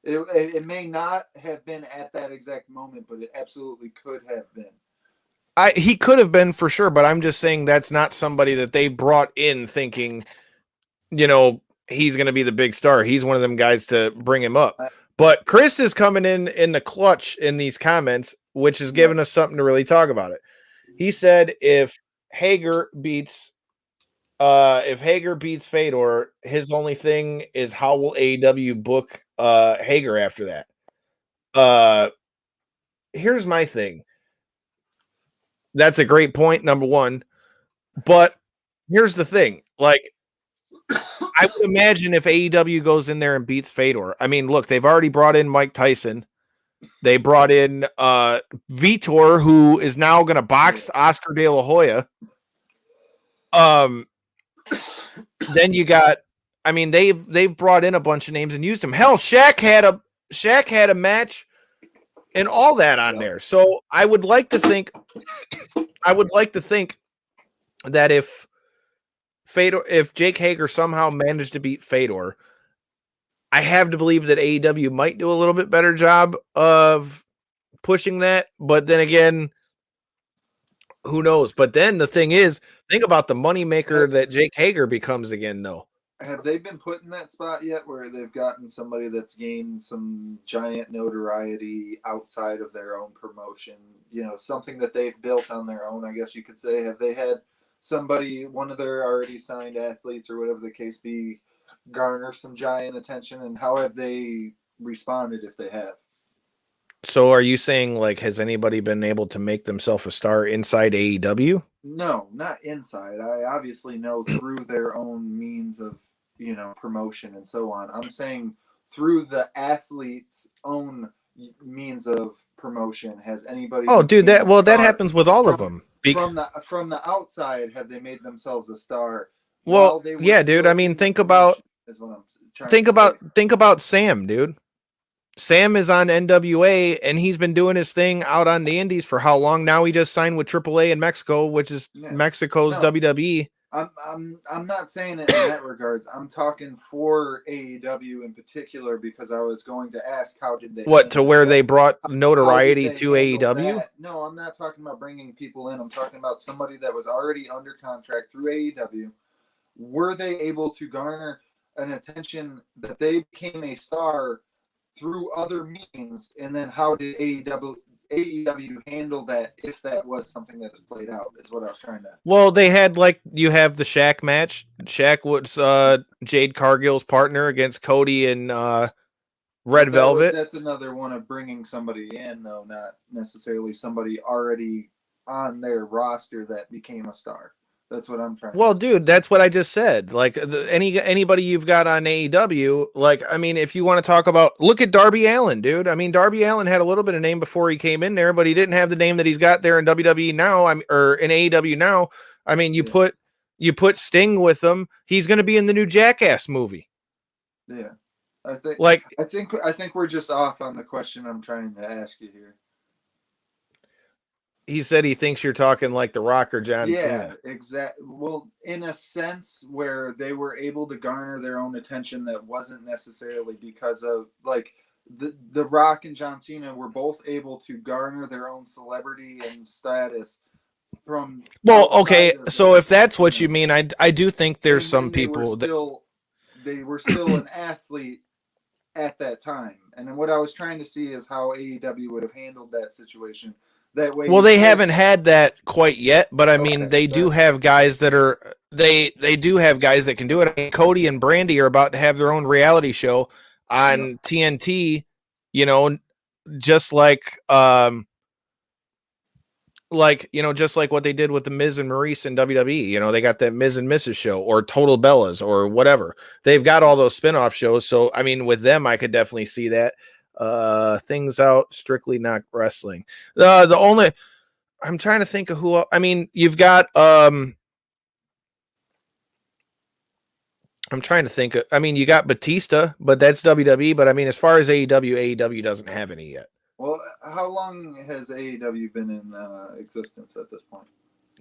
Speaker 8: It may not have been at that exact moment, but it absolutely could have been.
Speaker 7: He could have been for sure, but I'm just saying that's not somebody that they brought in thinking, he's going to be the big star. He's one of them guys to bring him up. But Chris is coming in the clutch in these comments, which is giving us something to really talk about it. He said if Hager beats Fedor, his only thing is how will AEW book Hager after that. Here's my thing. That's a great point, number one. But here's the thing. Like, I would imagine if AEW goes in there and beats Fedor. I mean, look, they've already brought in Mike Tyson. They brought in Vitor, who is now going to box Oscar De La Hoya. Then you got, I mean, they've brought in a bunch of names and used them. Hell, Shaq had a match and all that on there. So I would like to think that if Jake Hager somehow managed to beat Fedor, I have to believe that AEW might do a little bit better job of pushing that. But then again, who knows? But then the thing is, think about the moneymaker that Jake Hager becomes again, though.
Speaker 8: Have they been put in that spot yet where they've gotten somebody that's gained some giant notoriety outside of their own promotion? Something that they've built on their own, I guess you could say. Have they had somebody, one of their already signed athletes or whatever the case be, garner some giant attention? And how have they responded if they have?
Speaker 7: So are you saying, like, has anybody been able to make themselves a star inside AEW?
Speaker 8: No, not inside. I obviously know through their own means of, promotion and so on. I'm saying through the athlete's own means of promotion. Has anybody?
Speaker 7: Oh, dude, that happens with all of them.
Speaker 8: From the outside, have they made themselves a star?
Speaker 7: Well, yeah, dude. I mean, think about Sam, dude. Sam is on NWA, and he's been doing his thing out on the indies for how long now? He just signed with AAA in Mexico, which is Mexico's WWE.
Speaker 8: I'm not saying it in that regards. I'm talking for AEW in particular because I was going to ask how did they
Speaker 7: they brought notoriety to AEW?
Speaker 8: No, I'm not talking about bringing people in. I'm talking about somebody that was already under contract through AEW. Were they able to garner an attention that they became a star through other means, and then how did AEW handle that if that was something that was played out, is what I was trying to.
Speaker 7: Well, they had, you have the Shaq match. Shaq was Jade Cargill's partner against Cody and Red Velvet.
Speaker 8: That's another one of bringing somebody in, though, not necessarily somebody already on their roster that became a star. That's what I'm trying.
Speaker 7: Well, dude, that's what I just said. Like anybody you've got on AEW, I mean, if you want to talk about, look at Darby Allin, dude. I mean, Darby Allin had a little bit of name before he came in there, but he didn't have the name that he's got there in WWE now. Or in AEW now. I mean, you put Sting with him, he's going to be in the new Jackass movie.
Speaker 8: Yeah, I think we're just off on the question I'm trying to ask you here.
Speaker 7: he said he thinks you're talking like The Rock or John
Speaker 8: Yeah,
Speaker 7: Cena.
Speaker 8: exactly. Well, in a sense where they were able to garner their own attention that wasn't necessarily because of like the Rock and John Cena were both able to garner their own celebrity and status from.
Speaker 7: Well, okay,
Speaker 8: outside of
Speaker 7: so
Speaker 8: the,
Speaker 7: if that's what
Speaker 8: you
Speaker 7: you
Speaker 8: know,
Speaker 7: mean, I do think there's
Speaker 8: and
Speaker 7: some
Speaker 8: they were
Speaker 7: people that
Speaker 8: still an athlete at that time. And then what I was trying to see is how AEW would have handled that situation. That way,
Speaker 7: well, they
Speaker 8: instead of-
Speaker 7: haven't had that quite yet, but I mean,
Speaker 8: Okay,
Speaker 7: they do
Speaker 8: that's-
Speaker 7: have guys that are they do have guys that can do it. I mean, Cody and Brandy are about to have their own reality show on TNT, you know, just just like what they did with the Miz and Maurice in WWE. You know, they got that Miz and Mrs. show or Total Bellas or whatever. They've got all those spin-off shows. So I mean, with them, I could definitely see that. Things out, strictly not wrestling. The only I'm trying to think of who else. I mean, you've got I'm trying to think of, I mean, you got Batista, but that's WWE. But I mean, as far as AEW doesn't have any yet.
Speaker 8: Well, how long has AEW been in existence at this point?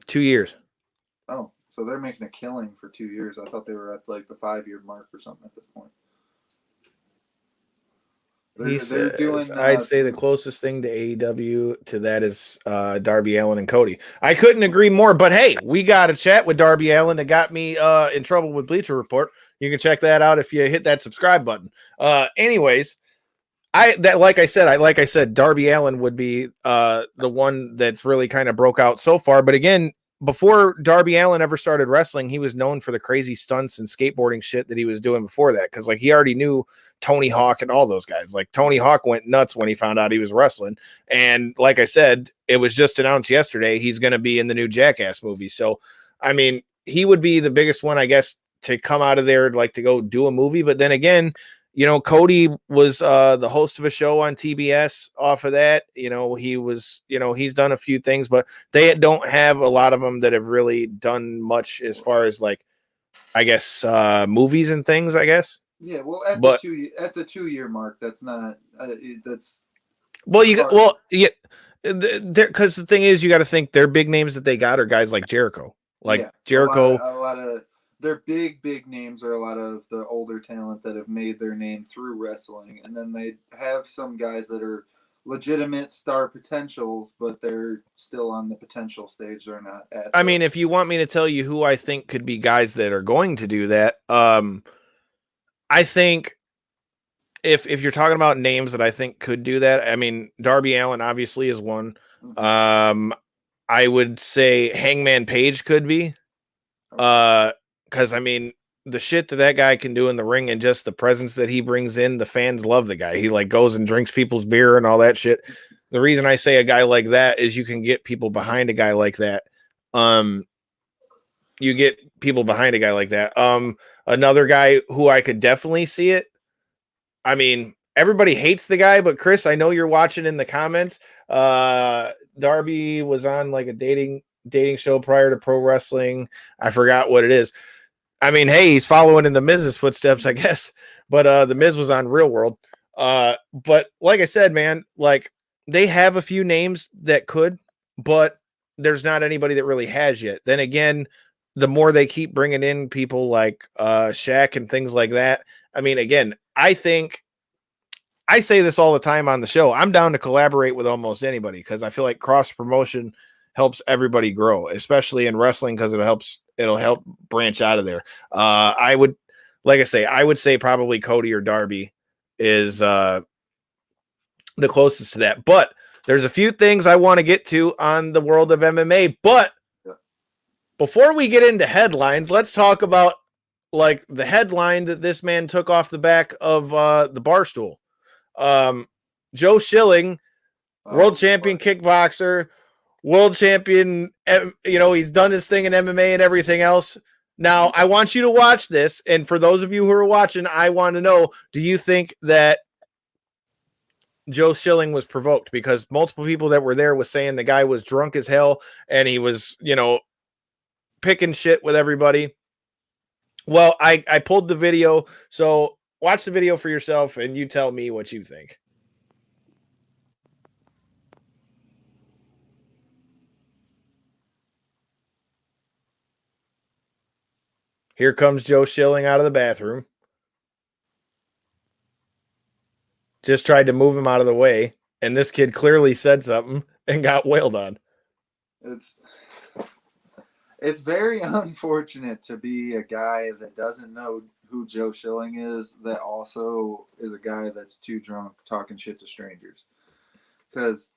Speaker 7: 2 years.
Speaker 8: Oh, so they're making a killing for 2 years. I thought they were at like the 5-year mark or something at this point. They're doing.
Speaker 7: I'd say the closest thing to AEW to that is Darby Allin and Cody. I couldn't agree more. But hey, we got a chat with Darby Allin that got me in trouble with Bleacher Report. You can check that out if you hit that subscribe button. Anyways, like I said, Darby Allin would be the one that's really kind of broke out so far. But again, before Darby Allin ever started wrestling, he was known for the crazy stunts and skateboarding shit that he was doing before that. Because like he already knew Tony Hawk and all those guys. Like Tony Hawk went nuts when he found out he was wrestling. And like I said, it was just announced yesterday he's going to be in the new Jackass movie. So I mean, he would be the biggest one, I guess, to come out of there, like to go do a movie. But then again, you know, Cody was the host of a show on TBS off of that. You know, he was, you know, he's done a few things, but they don't have a lot of them that have really done much as far as like, I guess, movies and things, I guess.
Speaker 8: Yeah, well, at the 2 year mark, that's not that's.
Speaker 7: Well, yeah, because the thing is, you got to think their big names that they got are guys like Jericho, Jericho.
Speaker 8: A lot of their big names are a lot of the older talent that have made their name through wrestling, and then they have some guys that are legitimate star potentials, but they're still on the potential stage. They're not at.
Speaker 7: I mean, if you want me to tell you who I think could be guys that are going to do that, I think if you're talking about names that I think could do that, I mean, Darby Allin obviously is one. I would say Hangman Page could be. Because I mean, the shit that guy can do in the ring and just the presence that he brings in, the fans love the guy. He like goes and drinks people's beer and all that shit. The reason I say a guy like that is you can get people behind a guy like that. You get people behind a guy like that. Another guy who I could definitely see it. I mean, everybody hates the guy, but Chris, I know you're watching in the comments. Darby was on like a dating show prior to pro wrestling. I forgot what it is. I mean, hey, he's following in the Miz's footsteps, I guess. But the Miz was on Real World. But like I said, man, like they have a few names that could, but there's not anybody that really has yet. Then again, the more they keep bringing in people like Shaq and things like that. I mean, again, I think I say this all the time on the show. I'm down to collaborate with almost anybody because I feel like cross promotion helps everybody grow, especially in wrestling, because it'll help branch out of there. I would say probably Cody or Darby is the closest to that. But there's a few things I want to get to on the world of MMA. But before we get into headlines, let's talk about like the headline that this man took off the back of the Barstool. Joe Schilling, world champion kickboxer, world champion, you know, he's done his thing in MMA and everything else. Now, I want you to watch this. And for those of you who are watching, I want to know, do you think that Joe Schilling was provoked? Because multiple people that were there was saying the guy was drunk as hell and he was, you know, picking shit with everybody. Well, I pulled the video. So watch the video for yourself and you tell me what you think. Here comes Joe Schilling out of the bathroom. Just tried to move him out of the way, and this kid clearly said something and got wailed on.
Speaker 8: It's very unfortunate to be a guy that doesn't know who Joe Schilling is, that also is a guy that's too drunk talking shit to strangers. Because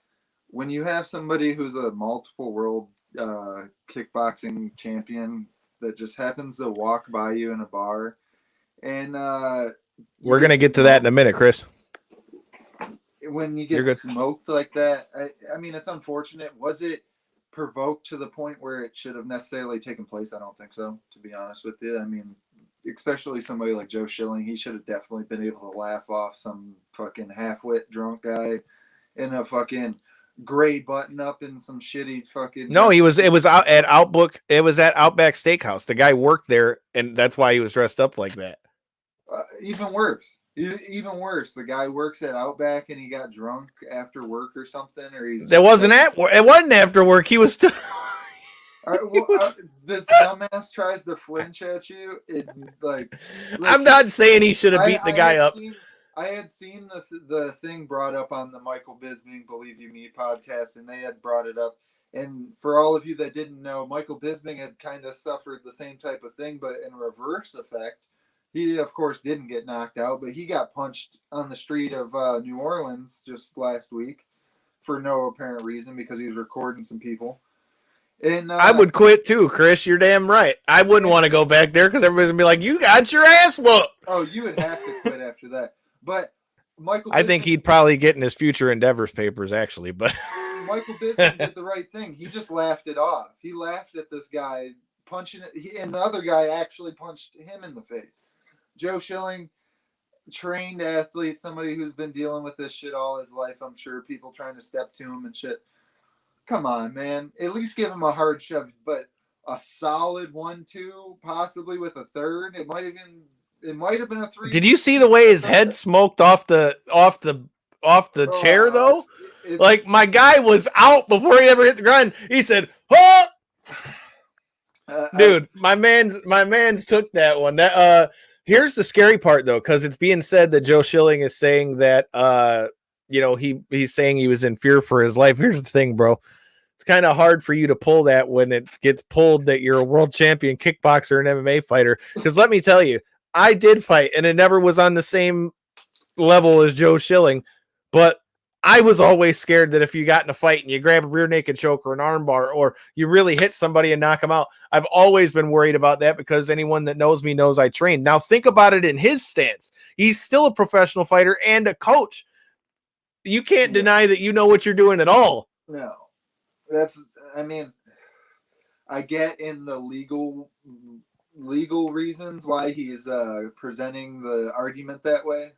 Speaker 8: when you have somebody who's a multiple world kickboxing champion that just happens to walk by you in a bar, and
Speaker 7: we're going to get to that in a minute, Chris.
Speaker 8: When you get smoked like that, I mean, it's unfortunate. Was it provoked to the point where it should have necessarily taken place? I don't think so, to be honest with you. I mean, especially somebody like Joe Schilling, he should have definitely been able to laugh off some fucking half-wit drunk guy in a fucking gray button up in some shitty fucking.
Speaker 7: No, it was out at Outback. It was at Outback Steakhouse. The guy worked there, and that's why he was dressed up like that.
Speaker 8: Even worse. Even worse. The guy works at Outback and he got drunk after work or something, or he's.
Speaker 7: It wasn't after work. He was still.
Speaker 8: This dumbass tries to flinch at you.
Speaker 7: I'm not saying he should have beat the guy up.
Speaker 8: I had seen the thing brought up on the Michael Bisping Believe You Me podcast, and they had brought it up. And for all of you that didn't know, Michael Bisping had kind of suffered the same type of thing, but in reverse effect. He, of course, didn't get knocked out, but he got punched on the street of New Orleans just last week for no apparent reason because he was recording some people. And
Speaker 7: I would quit too, Chris. You're damn right. I wouldn't want to go back there because everybody's going to be like, you got your ass whooped.
Speaker 8: Oh, you would have to quit after that. But Michael
Speaker 7: I think he'd probably get in his future endeavors papers, actually. But
Speaker 8: Michael Bisping did the right thing. He just laughed it off. He laughed at this guy punching it, and the other guy actually punched him in the face. Joe Schilling, trained athlete, somebody who's been dealing with this shit all his life, I'm sure. People trying to step to him and shit. Come on, man. At least give him a hard shove, but a solid 1-2, possibly with a third. It might have been a 3.
Speaker 7: Did you see the way his head smoked off the chair though? Like my guy was out before he ever hit the ground. He said, "Oh!" Dude, my man's took that one. Here's the scary part, though, because it's being said that Joe Schilling is saying that, he's saying he was in fear for his life. Here's the thing, bro. It's kind of hard for you to pull that when it gets pulled that you're a world champion kickboxer and MMA fighter. Because let me tell you, I did fight, and it never was on the same level as Joe Schilling. But I was always scared that if you got in a fight and you grab a rear naked choke or an armbar or you really hit somebody and knock them out, I've always been worried about that because anyone that knows me knows I train. Now think about it in his stance. He's still a professional fighter and a coach. You can't deny that you know what you're doing at all.
Speaker 8: No. I get in the legal reasons why he's presenting the argument that way,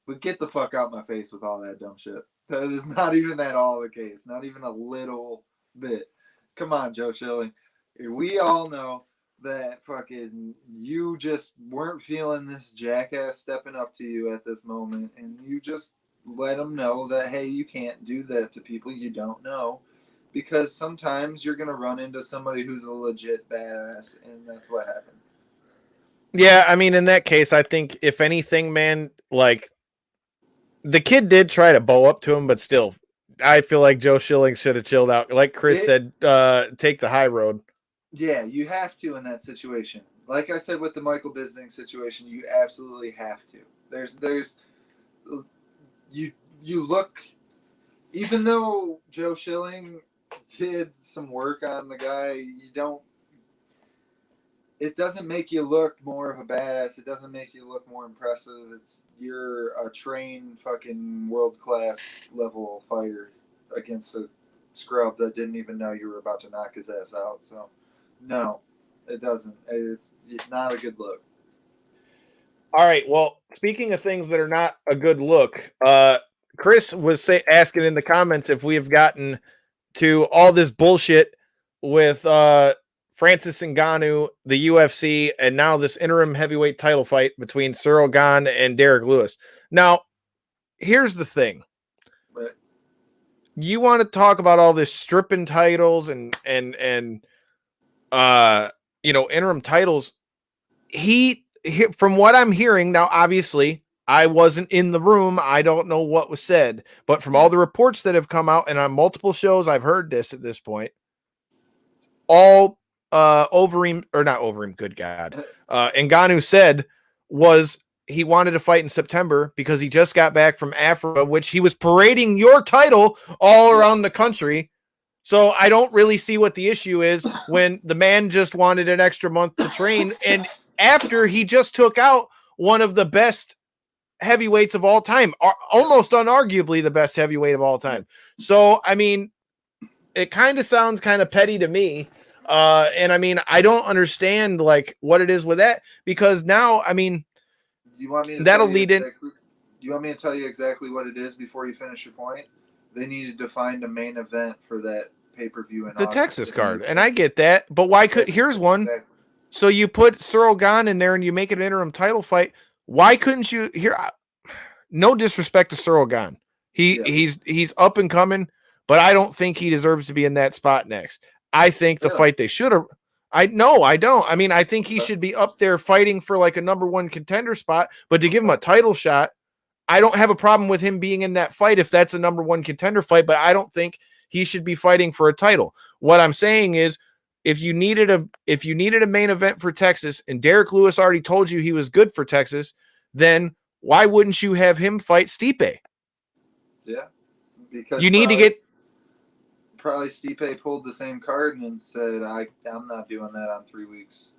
Speaker 8: but get the fuck out my face with all that dumb shit. That is not even at all the case. Not even a little bit. Come on, Joe Schilling. We all know that fucking you just weren't feeling this jackass stepping up to you at this moment, and you just let them know that, hey, you can't do that to people you don't know, because sometimes you're going to run into somebody who's a legit badass, and that's what happened.
Speaker 7: Yeah, I mean, in that case, I think if anything, man, like, the kid did try to bow up to him, but still, I feel like Joe Schilling should have chilled out. Like Chris said, take the high road.
Speaker 8: Yeah, you have to in that situation. Like I said with the Michael Bisping situation, you absolutely have to. You look, even though Joe Schilling did some work on the guy, it doesn't make you look more of a badass. It doesn't make you look more impressive. You're a trained fucking world-class level fighter against a scrub that didn't even know you were about to knock his ass out. So, no, it doesn't. It's not a good look.
Speaker 7: All right. Well, speaking of things that are not a good look, Chris was asking in the comments if we have gotten to all this bullshit with Francis Ngannou, the UFC, and now this interim heavyweight title fight between Cyril Gane and Derek Lewis. Now, here's the thing.
Speaker 8: Right.
Speaker 7: You want to talk about all this stripping titles and interim titles. from what I'm hearing now, obviously I wasn't in the room. I don't know what was said, but from all the reports that have come out and on multiple shows, I've heard this at this point. All Overeem, or not Overeem, good God. Ngannou said was he wanted to fight in September because he just got back from Africa, which he was parading your title all around the country. So I don't really see what the issue is when the man just wanted an extra month to train. And after he just took out one of the best heavyweights of all time, almost unarguably the best heavyweight of all time. So, I mean, it kind of sounds kind of petty to me. And I mean, I don't understand like what it is with that, because now, I mean,
Speaker 8: you want me to
Speaker 7: that'll lead in.
Speaker 8: You want me to tell you exactly what it is before you finish your point? They needed to find a main event for that pay-per-view in
Speaker 7: the
Speaker 8: August.
Speaker 7: Texas card. And I get that, but why could, here's one. Exactly. So you put Cyril Gane in there and you make it an interim title fight. Why couldn't you here? No disrespect to Cyril Gane. He's up and coming, but I don't think he deserves to be in that spot next. I think the fight they should have. I don't. I mean, I think he should be up there fighting for like a number one contender spot, but to give him a title shot, I don't have a problem with him being in that fight if that's a number one contender fight, but I don't think he should be fighting for a title. What I'm saying is, if you needed a main event for Texas and Derek Lewis already told you he was good for Texas, then why wouldn't you have him fight Stipe?
Speaker 8: Yeah, because
Speaker 7: you need to get.
Speaker 8: Probably Stipe pulled the same card and said, "I'm not doing that on 3 weeks."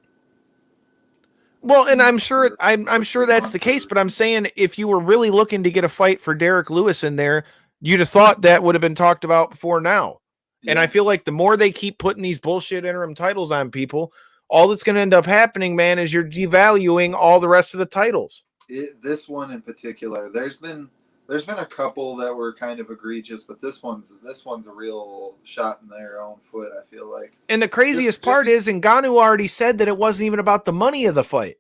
Speaker 7: Well, and I'm sure that's the case, but I'm saying if you were really looking to get a fight for Derek Lewis in there, you'd have thought that would have been talked about before now. Yeah. And I feel like the more they keep putting these bullshit interim titles on people, all that's going to end up happening, man, is you're devaluing all the rest of the titles.
Speaker 8: This one in particular, there's been a couple that were kind of egregious, but this one's a real shot in their own foot, I feel like.
Speaker 7: And the craziest part is, Ngannou already said that it wasn't even about the money of the fight.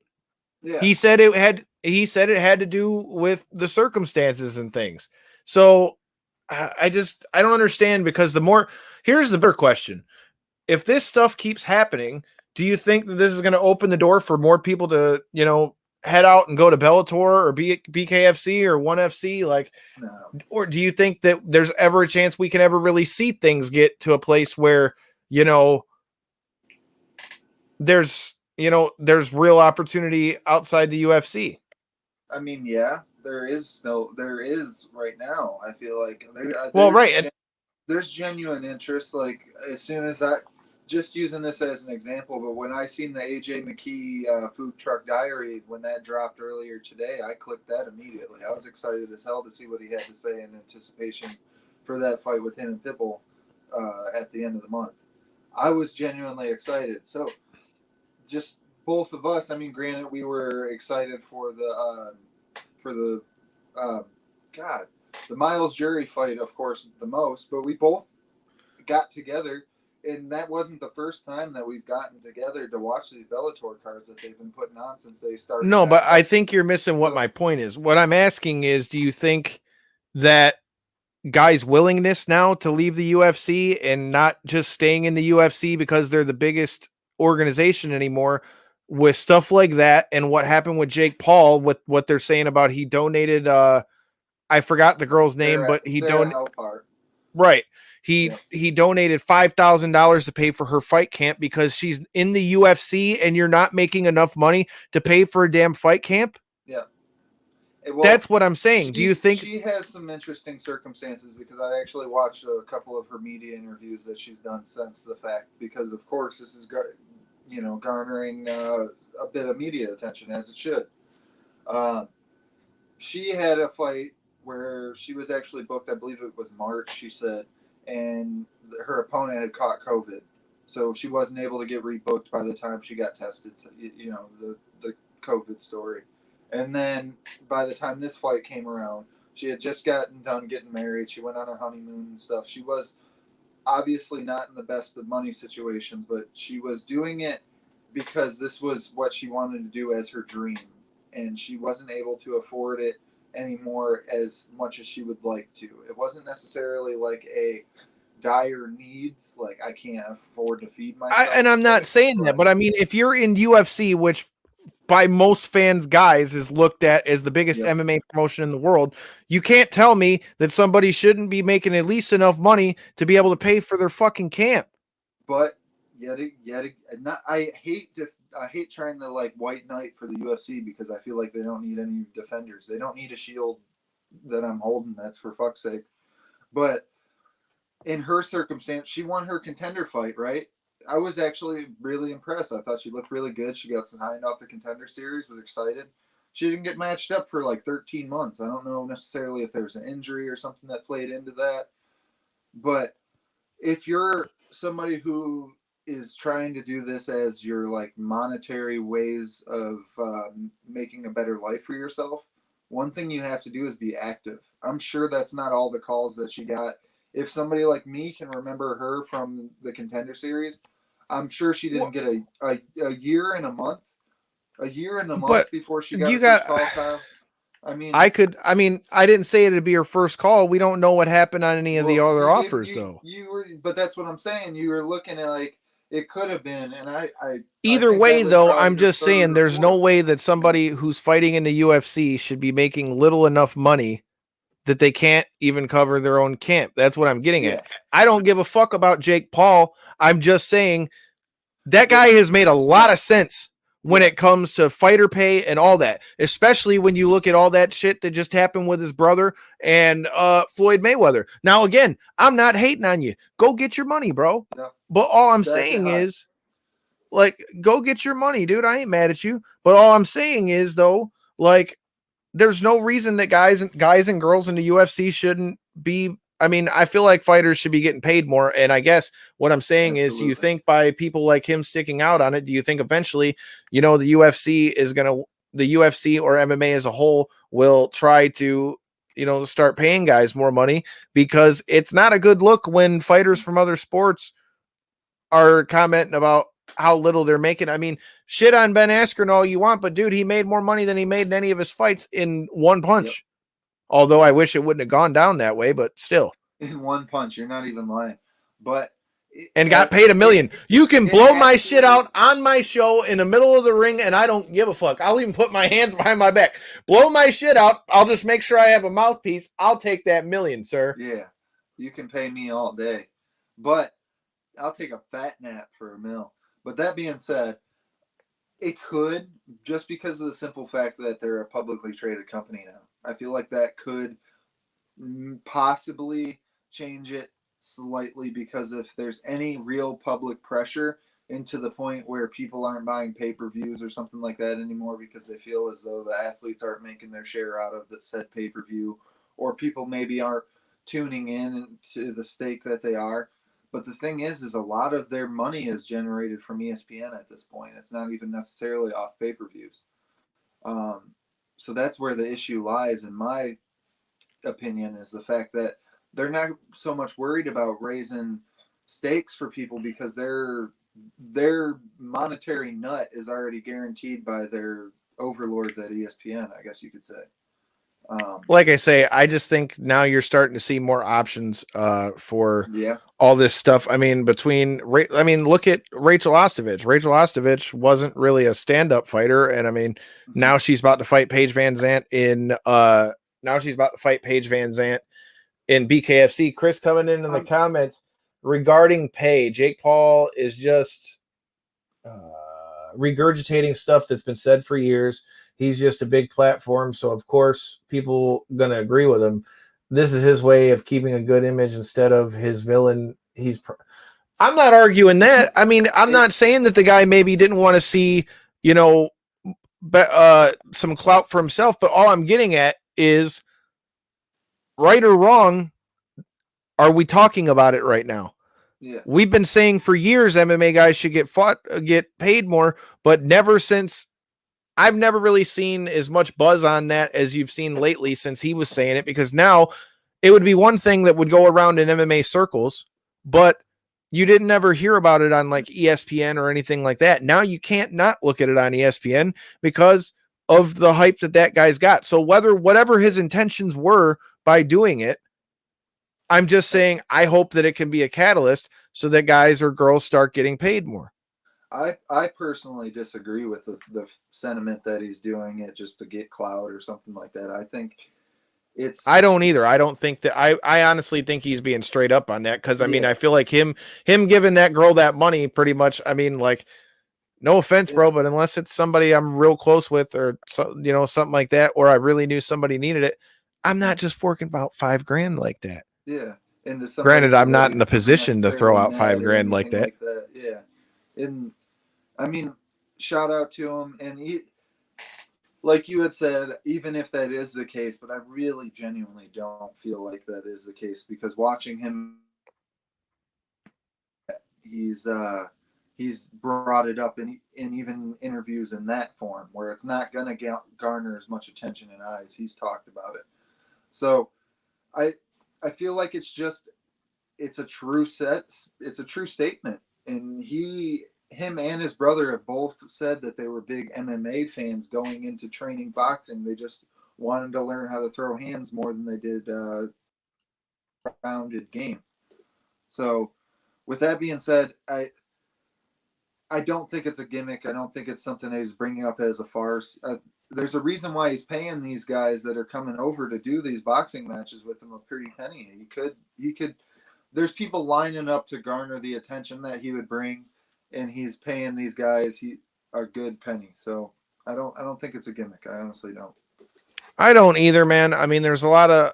Speaker 7: Yeah. He said it had to do with the circumstances and things. So I don't understand, because here's the bigger question. If this stuff keeps happening, do you think that this is going to open the door for more people to, head out and go to Bellator or BKFC or ONE FC? Like, no. Or do you think that there's ever a chance we can ever really see things get to a place where, there's real opportunity outside the UFC?
Speaker 8: I mean, yeah, there is right now. I feel like there's genuine interest. Like, as soon as just using this as an example, but when I seen the AJ McKee Food Truck Diary, when that dropped earlier today, I clicked that immediately. I was excited as hell to see what he had to say in anticipation for that fight with him and Pitbull at the end of the month. I was genuinely excited. So just both of us, I mean, granted, we were excited for the Miles Jury fight, of course, the most, but we both got together. And that wasn't the first time that we've gotten together to watch these Bellator cards that they've been putting on since they started.
Speaker 7: No, but I think you're missing what my point is. What I'm asking is, do you think that guys' willingness now to leave the UFC and not just staying in the UFC because they're the biggest organization anymore, with stuff like that and what happened with Jake Paul, with what they're saying about he donated, I forgot the girl's name, but he donated. Right. He donated $5,000 to pay for her fight camp because she's in the UFC and you're not making enough money to pay for a damn fight camp.
Speaker 8: Yeah.
Speaker 7: Well, that's what I'm saying. Do you think
Speaker 8: she has some interesting circumstances? Because I actually watched a couple of her media interviews that she's done since the fact, because of course this is, garnering a bit of media attention, as it should. She had a fight where she was actually booked, I believe it was March, she said, and her opponent had caught COVID, so she wasn't able to get rebooked by the time she got tested. So, the COVID story. And then by the time this fight came around, she had just gotten done getting married. She went on her honeymoon and stuff. She was obviously not in the best of money situations, but she was doing it because this was what she wanted to do as her dream, and she wasn't able to afford it anymore as much as she would like to. It wasn't necessarily like a dire needs, like I can't afford to feed myself.
Speaker 7: And I'm not saying that, but I mean, if you're in UFC, which by most fans, guys, is looked at as the biggest MMA promotion in the world. You can't tell me that somebody shouldn't be making at least enough money to be able to pay for their fucking camp.
Speaker 8: But I hate trying to like white knight for the UFC because I feel like they don't need any defenders. They don't need a shield that I'm holding. That's for fuck's sake. But in her circumstance, she won her contender fight, right? I was actually really impressed. I thought she looked really good. She got signed off the contender series, was excited. She didn't get matched up for like 13 months. I don't know necessarily if there's an injury or something that played into that. But if you're somebody who is trying to do this as your like monetary ways of making a better life for yourself, one thing you have to do is be active. I'm sure that's not all the calls that she got. If somebody like me can remember her from the contender series, I'm sure she didn't get a year and a month, before she got her first call time. I
Speaker 7: didn't say it'd be her first call. We don't know what happened on any of the other offers, though.
Speaker 8: But that's what I'm saying. You were looking at like it could have been, and
Speaker 7: Either way, though, I'm just saying there's no way that somebody who's fighting in the UFC should be making little enough money that they can't even cover their own camp. That's what I'm getting at. I don't give a fuck about Jake Paul. I'm just saying that guy has made a lot of sense when it comes to fighter pay and all that, especially when you look at all that shit that just happened with his brother and Floyd Mayweather. Now, again, I'm not hating on you. Go get your money, bro.
Speaker 8: No.
Speaker 7: But all I'm saying is, like, go get your money, dude. I ain't mad at you. But all I'm saying is, though, like, there's no reason that guys and girls in the UFC shouldn't be. I mean, I feel like fighters should be getting paid more. And I guess what I'm saying is, do you think by people like him sticking out on it, do you think eventually, the UFC or MMA as a whole will try to, start paying guys more money? Because it's not a good look when fighters from other sports are commenting about how little they're making. I mean, shit on Ben Askren all you want, but dude, he made more money than he made in any of his fights in one punch. Yep. Although I wish it wouldn't have gone down that way, but still.
Speaker 8: In one punch, you're not even lying. But
Speaker 7: got paid $1 million. You can blow my shit out on my show in the middle of the ring, and I don't give a fuck. I'll even put my hands behind my back. Blow my shit out. I'll just make sure I have a mouthpiece. I'll take that $1 million, sir.
Speaker 8: Yeah, you can pay me all day, but I'll take a fat nap for $1 million. But that being said, it could, just because of the simple fact that they're a publicly traded company now. I feel like that could possibly change it slightly, because if there's any real public pressure into the point where people aren't buying pay-per-views or something like that anymore because they feel as though the athletes aren't making their share out of the said pay-per-view, or people maybe aren't tuning in to the stake that they are. But the thing is a lot of their money is generated from ESPN at this point. It's not even necessarily off pay-per-views. So that's where the issue lies, in my opinion, is the fact that they're not so much worried about raising stakes for people because their monetary nut is already guaranteed by their overlords at ESPN, I guess you could say.
Speaker 7: Like I say, I just think now you're starting to see more options for all this stuff. I mean, look at Rachel Ostovich. Rachel Ostovich wasn't really a stand-up fighter, and I mean, now she's about to fight Paige Van Zant in BKFC. Chris coming in the comments regarding pay. Jake Paul is just regurgitating stuff that's been said for years. He's just a big platform, so of course people going to agree with him. This is his way of keeping a good image instead of his villain. I'm not arguing that. I mean, I'm not saying that the guy maybe didn't want to see, some clout for himself, but all I'm getting at is, right or wrong, are we talking about it right now?
Speaker 8: Yeah.
Speaker 7: We've been saying for years MMA guys should get paid more, but I've never really seen as much buzz on that as you've seen lately since he was saying it, because now it would be one thing that would go around in MMA circles, but you didn't ever hear about it on like ESPN or anything like that. Now you can't not look at it on ESPN because of the hype that guy's got. So whatever his intentions were by doing it, I'm just saying I hope that it can be a catalyst so that guys or girls start getting paid more.
Speaker 8: I personally disagree with the sentiment that he's doing it just to get clout or something like that. I think it's
Speaker 7: I don't either. I don't think that I honestly think he's being straight up on that because I mean
Speaker 8: Yeah.
Speaker 7: I feel like him giving that girl that money pretty much. I mean like no offense, bro, but unless it's somebody I'm real close with or something like that, or I really knew somebody needed it, I'm not just forking about $5,000 like that.
Speaker 8: Yeah, and to somebody
Speaker 7: Granted, I'm
Speaker 8: that
Speaker 7: not in
Speaker 8: he's
Speaker 7: a position to throw
Speaker 8: necessarily
Speaker 7: out
Speaker 8: met or
Speaker 7: $5,000 like
Speaker 8: anything
Speaker 7: that.
Speaker 8: like that. Yeah, and I mean, shout out to him. And he, like you had said, even if that is the case, but I really genuinely don't feel like that is the case because watching him, he's brought it up in even interviews in that form where it's not going to garner as much attention and eyes. He's talked about it. So I I feel like it's a true statement. And him and his brother have both said that they were big MMA fans going into training boxing. They just wanted to learn how to throw hands more than they did rounded game. So with that being said, I don't think it's a gimmick. I don't think it's something that he's bringing up as a farce. There's a reason why he's paying these guys that are coming over to do these boxing matches with him a pretty penny. He could. There's people lining up to garner the attention that he would bring, and he's paying these guys a good penny. So I don't think it's a gimmick. I honestly don't.
Speaker 7: I don't either, man. I mean, there's a lot of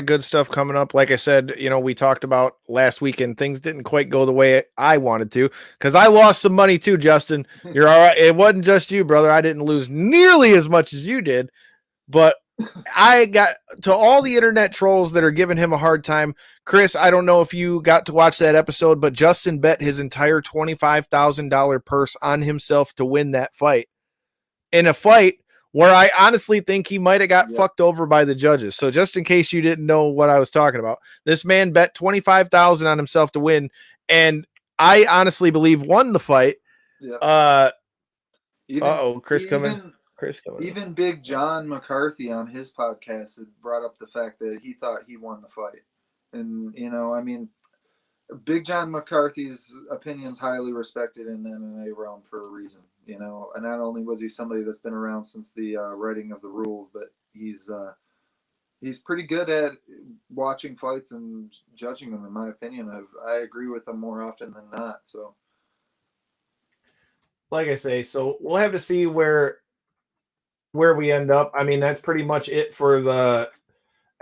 Speaker 7: good stuff coming up. Like I said, we talked about last weekend. Things didn't quite go the way I wanted to because I lost some money too, Justin. You're all right. It wasn't just you, brother. I didn't lose nearly as much as you did, but I got to all the internet trolls that are giving him a hard time. Chris, I don't know if you got to watch that episode, but Justin bet his entire $25,000 purse on himself to win that fight. In a fight where I honestly think he might have got fucked over by the judges. So just in case you didn't know what I was talking about, this man bet 25,000 on himself to win, and I honestly believe won the fight.
Speaker 8: Yeah.
Speaker 7: Chris coming.
Speaker 8: Even Big John McCarthy on his podcast had brought up the fact that he thought he won the fight. And, I mean, Big John McCarthy's opinion's highly respected in the MMA realm for a reason, and not only was he somebody that's been around since the writing of the rules, but he's pretty good at watching fights and judging them, in my opinion. I agree with him more often than not. So,
Speaker 7: like I say, so we'll have to see where we end up. I mean, that's pretty much it for the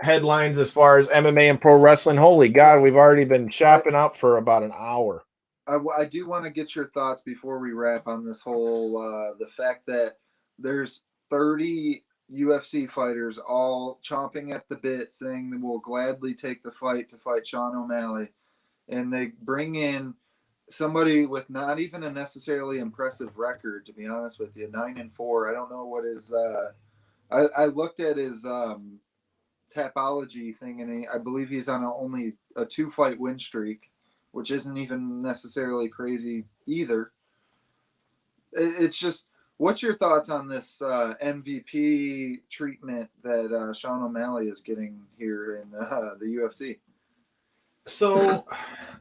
Speaker 7: headlines as far as MMA and pro wrestling. Holy God, we've already been chopping up for about an hour.
Speaker 8: I do want to get your thoughts before we wrap on this whole the fact that there's 30 UFC fighters all chomping at the bit saying they will gladly take the fight to fight Sean O'Malley, and they bring in somebody with not even a necessarily impressive record, to be honest with you. 9-4. I don't know what his I looked at his Tapology thing, and I believe he's on only a 2-fight win streak, which isn't even necessarily crazy either. It's just, what's your thoughts on this MVP treatment that Sean O'Malley is getting here in the UFC?
Speaker 7: So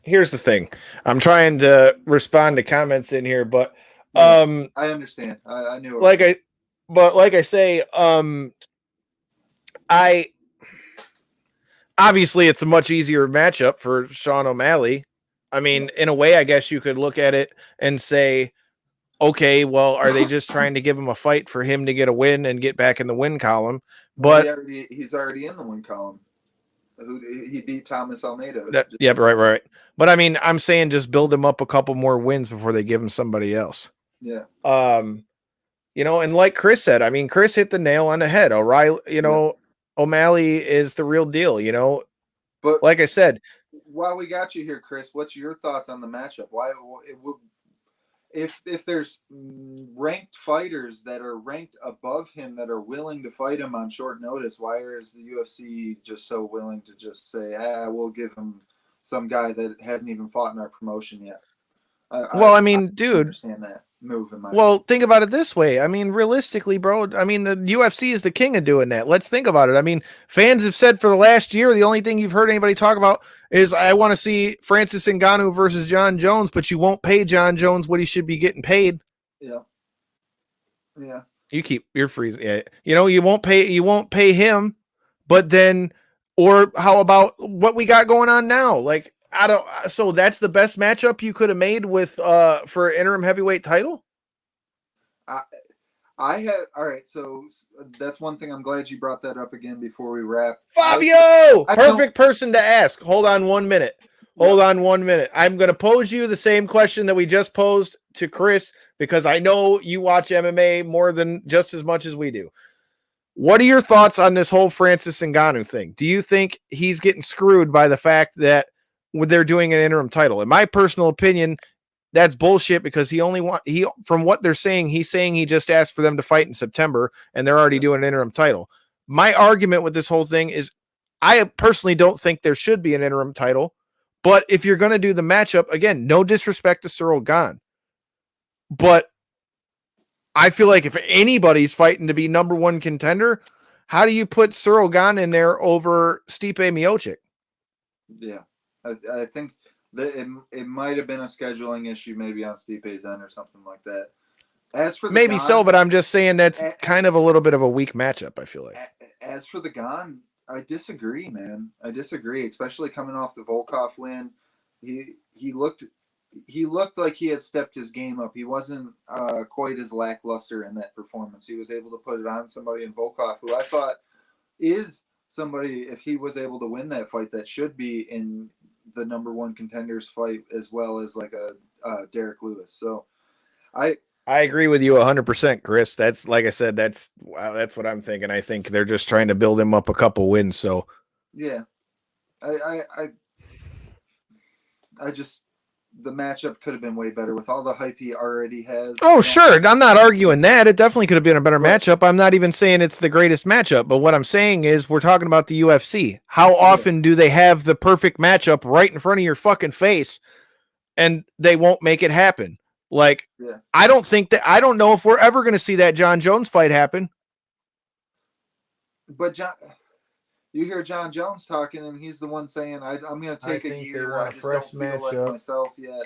Speaker 7: here's the thing. I'm trying to respond to comments in here, but I
Speaker 8: understand. I knew
Speaker 7: it. Like I say, I obviously it's a much easier matchup for Sean O'Malley. I mean, in a way, I guess you could look at it and say, okay, well, are they just trying to give him a fight for him to get a win and get back in the win column? But
Speaker 8: he's already in the win column. He beat Thomas Almeida.
Speaker 7: Right. But I mean, I'm saying just build him up a couple more wins before they give him somebody else.
Speaker 8: Yeah.
Speaker 7: And like Chris said, I mean, Chris hit the nail on the head. O'Reilly, O'Malley is the real deal, But like I said,
Speaker 8: while we got you here, Chris, what's your thoughts on the matchup? Why it would, if there's ranked fighters that are ranked above him that are willing to fight him on short notice, why is the UFC just so willing to just say, we'll give him some guy that hasn't even fought in our promotion yet?
Speaker 7: I mean, dude,
Speaker 8: understand that. move in my
Speaker 7: Well, think about it this way. I mean, realistically, bro, I mean, the UFC is the king of doing that. Let's think about it. I mean, fans have said for the last year, the only thing you've heard anybody talk about is I want to see Francis Ngannou versus John Jones, but you won't pay John Jones what he should be getting paid.
Speaker 8: Yeah. Yeah.
Speaker 7: You're freezing. Yeah. You won't pay him, but then, or how about what we got going on now? Like, so that's the best matchup you could have made with, for interim heavyweight title.
Speaker 8: I have all right, so that's one thing. I'm glad you brought that up again before we wrap.
Speaker 7: Fabio, perfect person to ask. Hold on 1 minute. Hold on 1 minute. I'm going to pose you the same question that we just posed to Chris because I know you watch MMA more than just as much as we do. What are your thoughts on this whole Francis Ngannou thing? Do you think he's getting screwed by the fact that they're doing an interim title? In my personal opinion, that's bullshit because from what they're saying, he's saying he just asked for them to fight in September and they're already doing an interim title. My argument with this whole thing is I personally don't think there should be an interim title, but if you're going to do the matchup, again, no disrespect to Cyril Gane, but I feel like if anybody's fighting to be number one contender, how do you put Cyril Gane in there over Stipe Miocic?
Speaker 8: Yeah, I think that it might have been a scheduling issue, maybe on Stipe's end or something like that. As for
Speaker 7: maybe so, but I'm just saying that's kind of a little bit of a weak matchup. I feel like.
Speaker 8: As for the Gane, I disagree, man. I disagree, especially coming off the Volkov win. He looked like he had stepped his game up. He wasn't quite as lackluster in that performance. He was able to put it on somebody in Volkov, who I thought is somebody, if he was able to win that fight, that should be in the number one contenders fight as well as like a Derek Lewis. So I agree with you 100%, Chris. That's, like I said, that's what I'm thinking. I think they're just trying to build him up a couple wins. So yeah, I just, the matchup could have been way better with all the hype he already has. Oh, sure. I'm not arguing that. It definitely could have been a better matchup. I'm not even saying it's the greatest matchup, but what I'm saying is we're talking about the UFC. How often do they have the perfect matchup right in front of your fucking face and they won't make it happen? Like, I don't know if we're ever going to see that John Jones fight happen. But you hear John Jones talking, and he's the one saying, I'm going to take a year. I just don't feel like myself yet.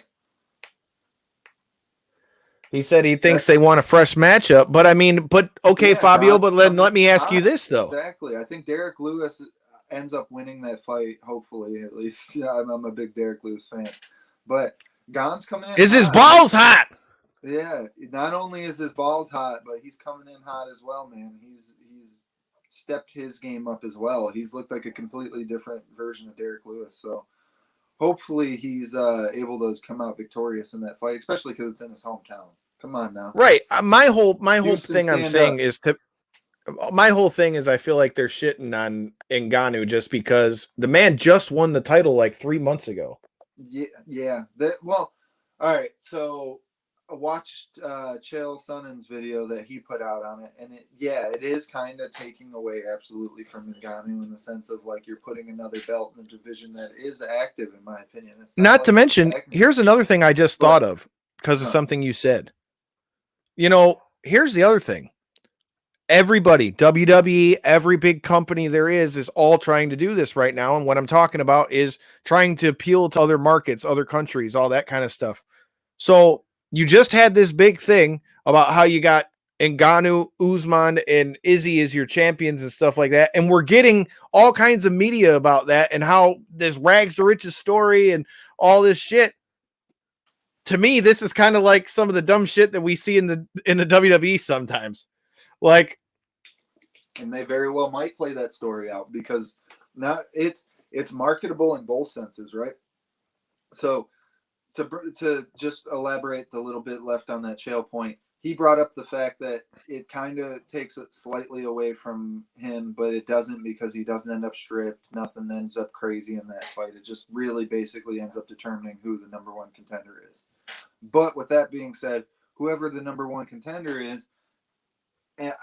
Speaker 8: He said he thinks they want a fresh matchup. But, I mean, okay, Fabio, but let me ask you this, though. Exactly. I think Derek Lewis ends up winning that fight, hopefully, at least. Yeah, I'm a big Derek Lewis fan. But Gane's coming in. Is his balls hot? Yeah. Not only is his balls hot, but he's coming in hot as well, man. He's stepped his game up as well. He's looked like a completely different version of Derek Lewis. So hopefully he's able to come out victorious in that fight, especially because it's in his hometown. Come on now. Right. My whole thing I'm saying is my whole thing is I feel like they're shitting on Ngannou just because the man just won the title like 3 months ago. Yeah. Well, all right. So I watched Chael Sonnen's video that he put out on it, and it is kind of taking away absolutely from Ngannou in the sense of like you're putting another belt in a division that is active, in my opinion. It's not to mention, here's another thing I just thought of because of something you said. Here's the other thing. Everybody, WWE, every big company there is all trying to do this right now, and what I'm talking about is trying to appeal to other markets, other countries, all that kind of stuff. So you just had this big thing about how you got Ngannou, Usman, and Izzy as your champions and stuff like that. And we're getting all kinds of media about that and how this rags to riches story and all this shit. To me, this is kind of like some of the dumb shit that we see in the WWE sometimes. Like, and they very well might play that story out because now it's marketable in both senses, right? So to just elaborate a little bit left on that Chael point, he brought up the fact that it kind of takes it slightly away from him, but it doesn't because he doesn't end up stripped. Nothing ends up crazy in that fight. It just really basically ends up determining who the number one contender is. But with that being said, whoever the number one contender is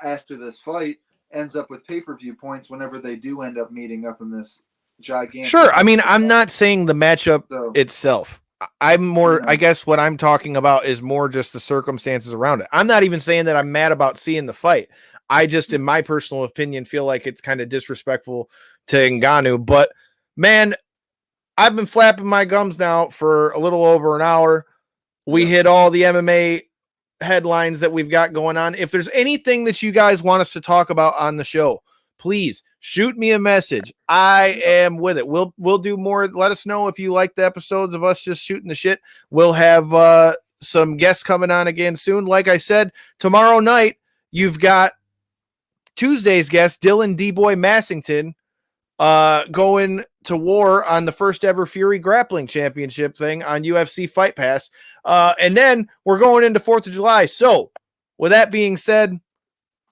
Speaker 8: after this fight ends up with pay-per-view points whenever they do end up meeting up in this gigantic. Sure. I mean, I'm not saying the matchup itself.
Speaker 7: I'm more, I guess what I'm talking about is more just the circumstances around it. I'm not even saying that I'm mad about seeing the fight. I just, in my personal opinion, feel like it's kind of disrespectful to Ngannou. But man, I've been flapping my gums now for a little over an hour. We hit all the MMA headlines that we've got going on. If there's anything that you guys want us to talk about on the show, please shoot me a message. I am with it. We'll do more. Let us know if you like the episodes of us just shooting the shit. We'll have some guests coming on again soon. Like I said, tomorrow night you've got Tuesday's guest, Dylan D-Boy Massington, going to war on the first ever Fury Grappling Championship thing on UFC Fight Pass. And then we're going into 4th of July. So with that being said,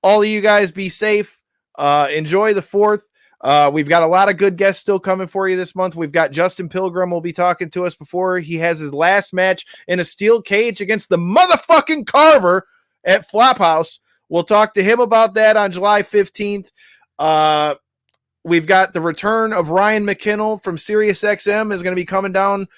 Speaker 7: all of you guys be safe. Enjoy the 4th. We've got a lot of good guests still coming for you this month. We've got Justin Pilgrim will be talking to us before he has his last match in a steel cage against the motherfucking Carver at Flophouse. We'll talk to him about that on July 15th. We've got the return of Ryan McKinnell from SiriusXM is going to be coming down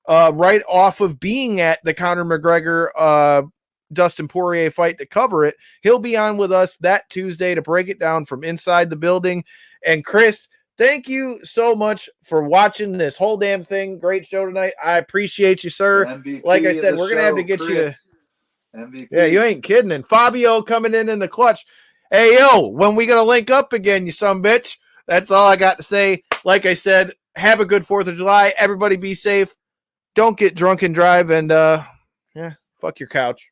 Speaker 7: right off of being at the Conor McGregor Dustin Poirier fight to cover it. He'll be on with us that Tuesday to break it down from inside the building. And Chris, thank you so much for watching this whole damn thing. Great show tonight. I appreciate you, sir.
Speaker 8: MVP
Speaker 7: like I said, we're going to have to get
Speaker 8: Chris.
Speaker 7: you.
Speaker 8: MVP.
Speaker 7: Yeah, you ain't kidding. And Fabio coming in the clutch. Hey, yo, when we going to link up again, you son bitch? That's all I got to say. Like I said, have a good 4th of July. Everybody be safe. Don't get drunk and drive. And, fuck your couch.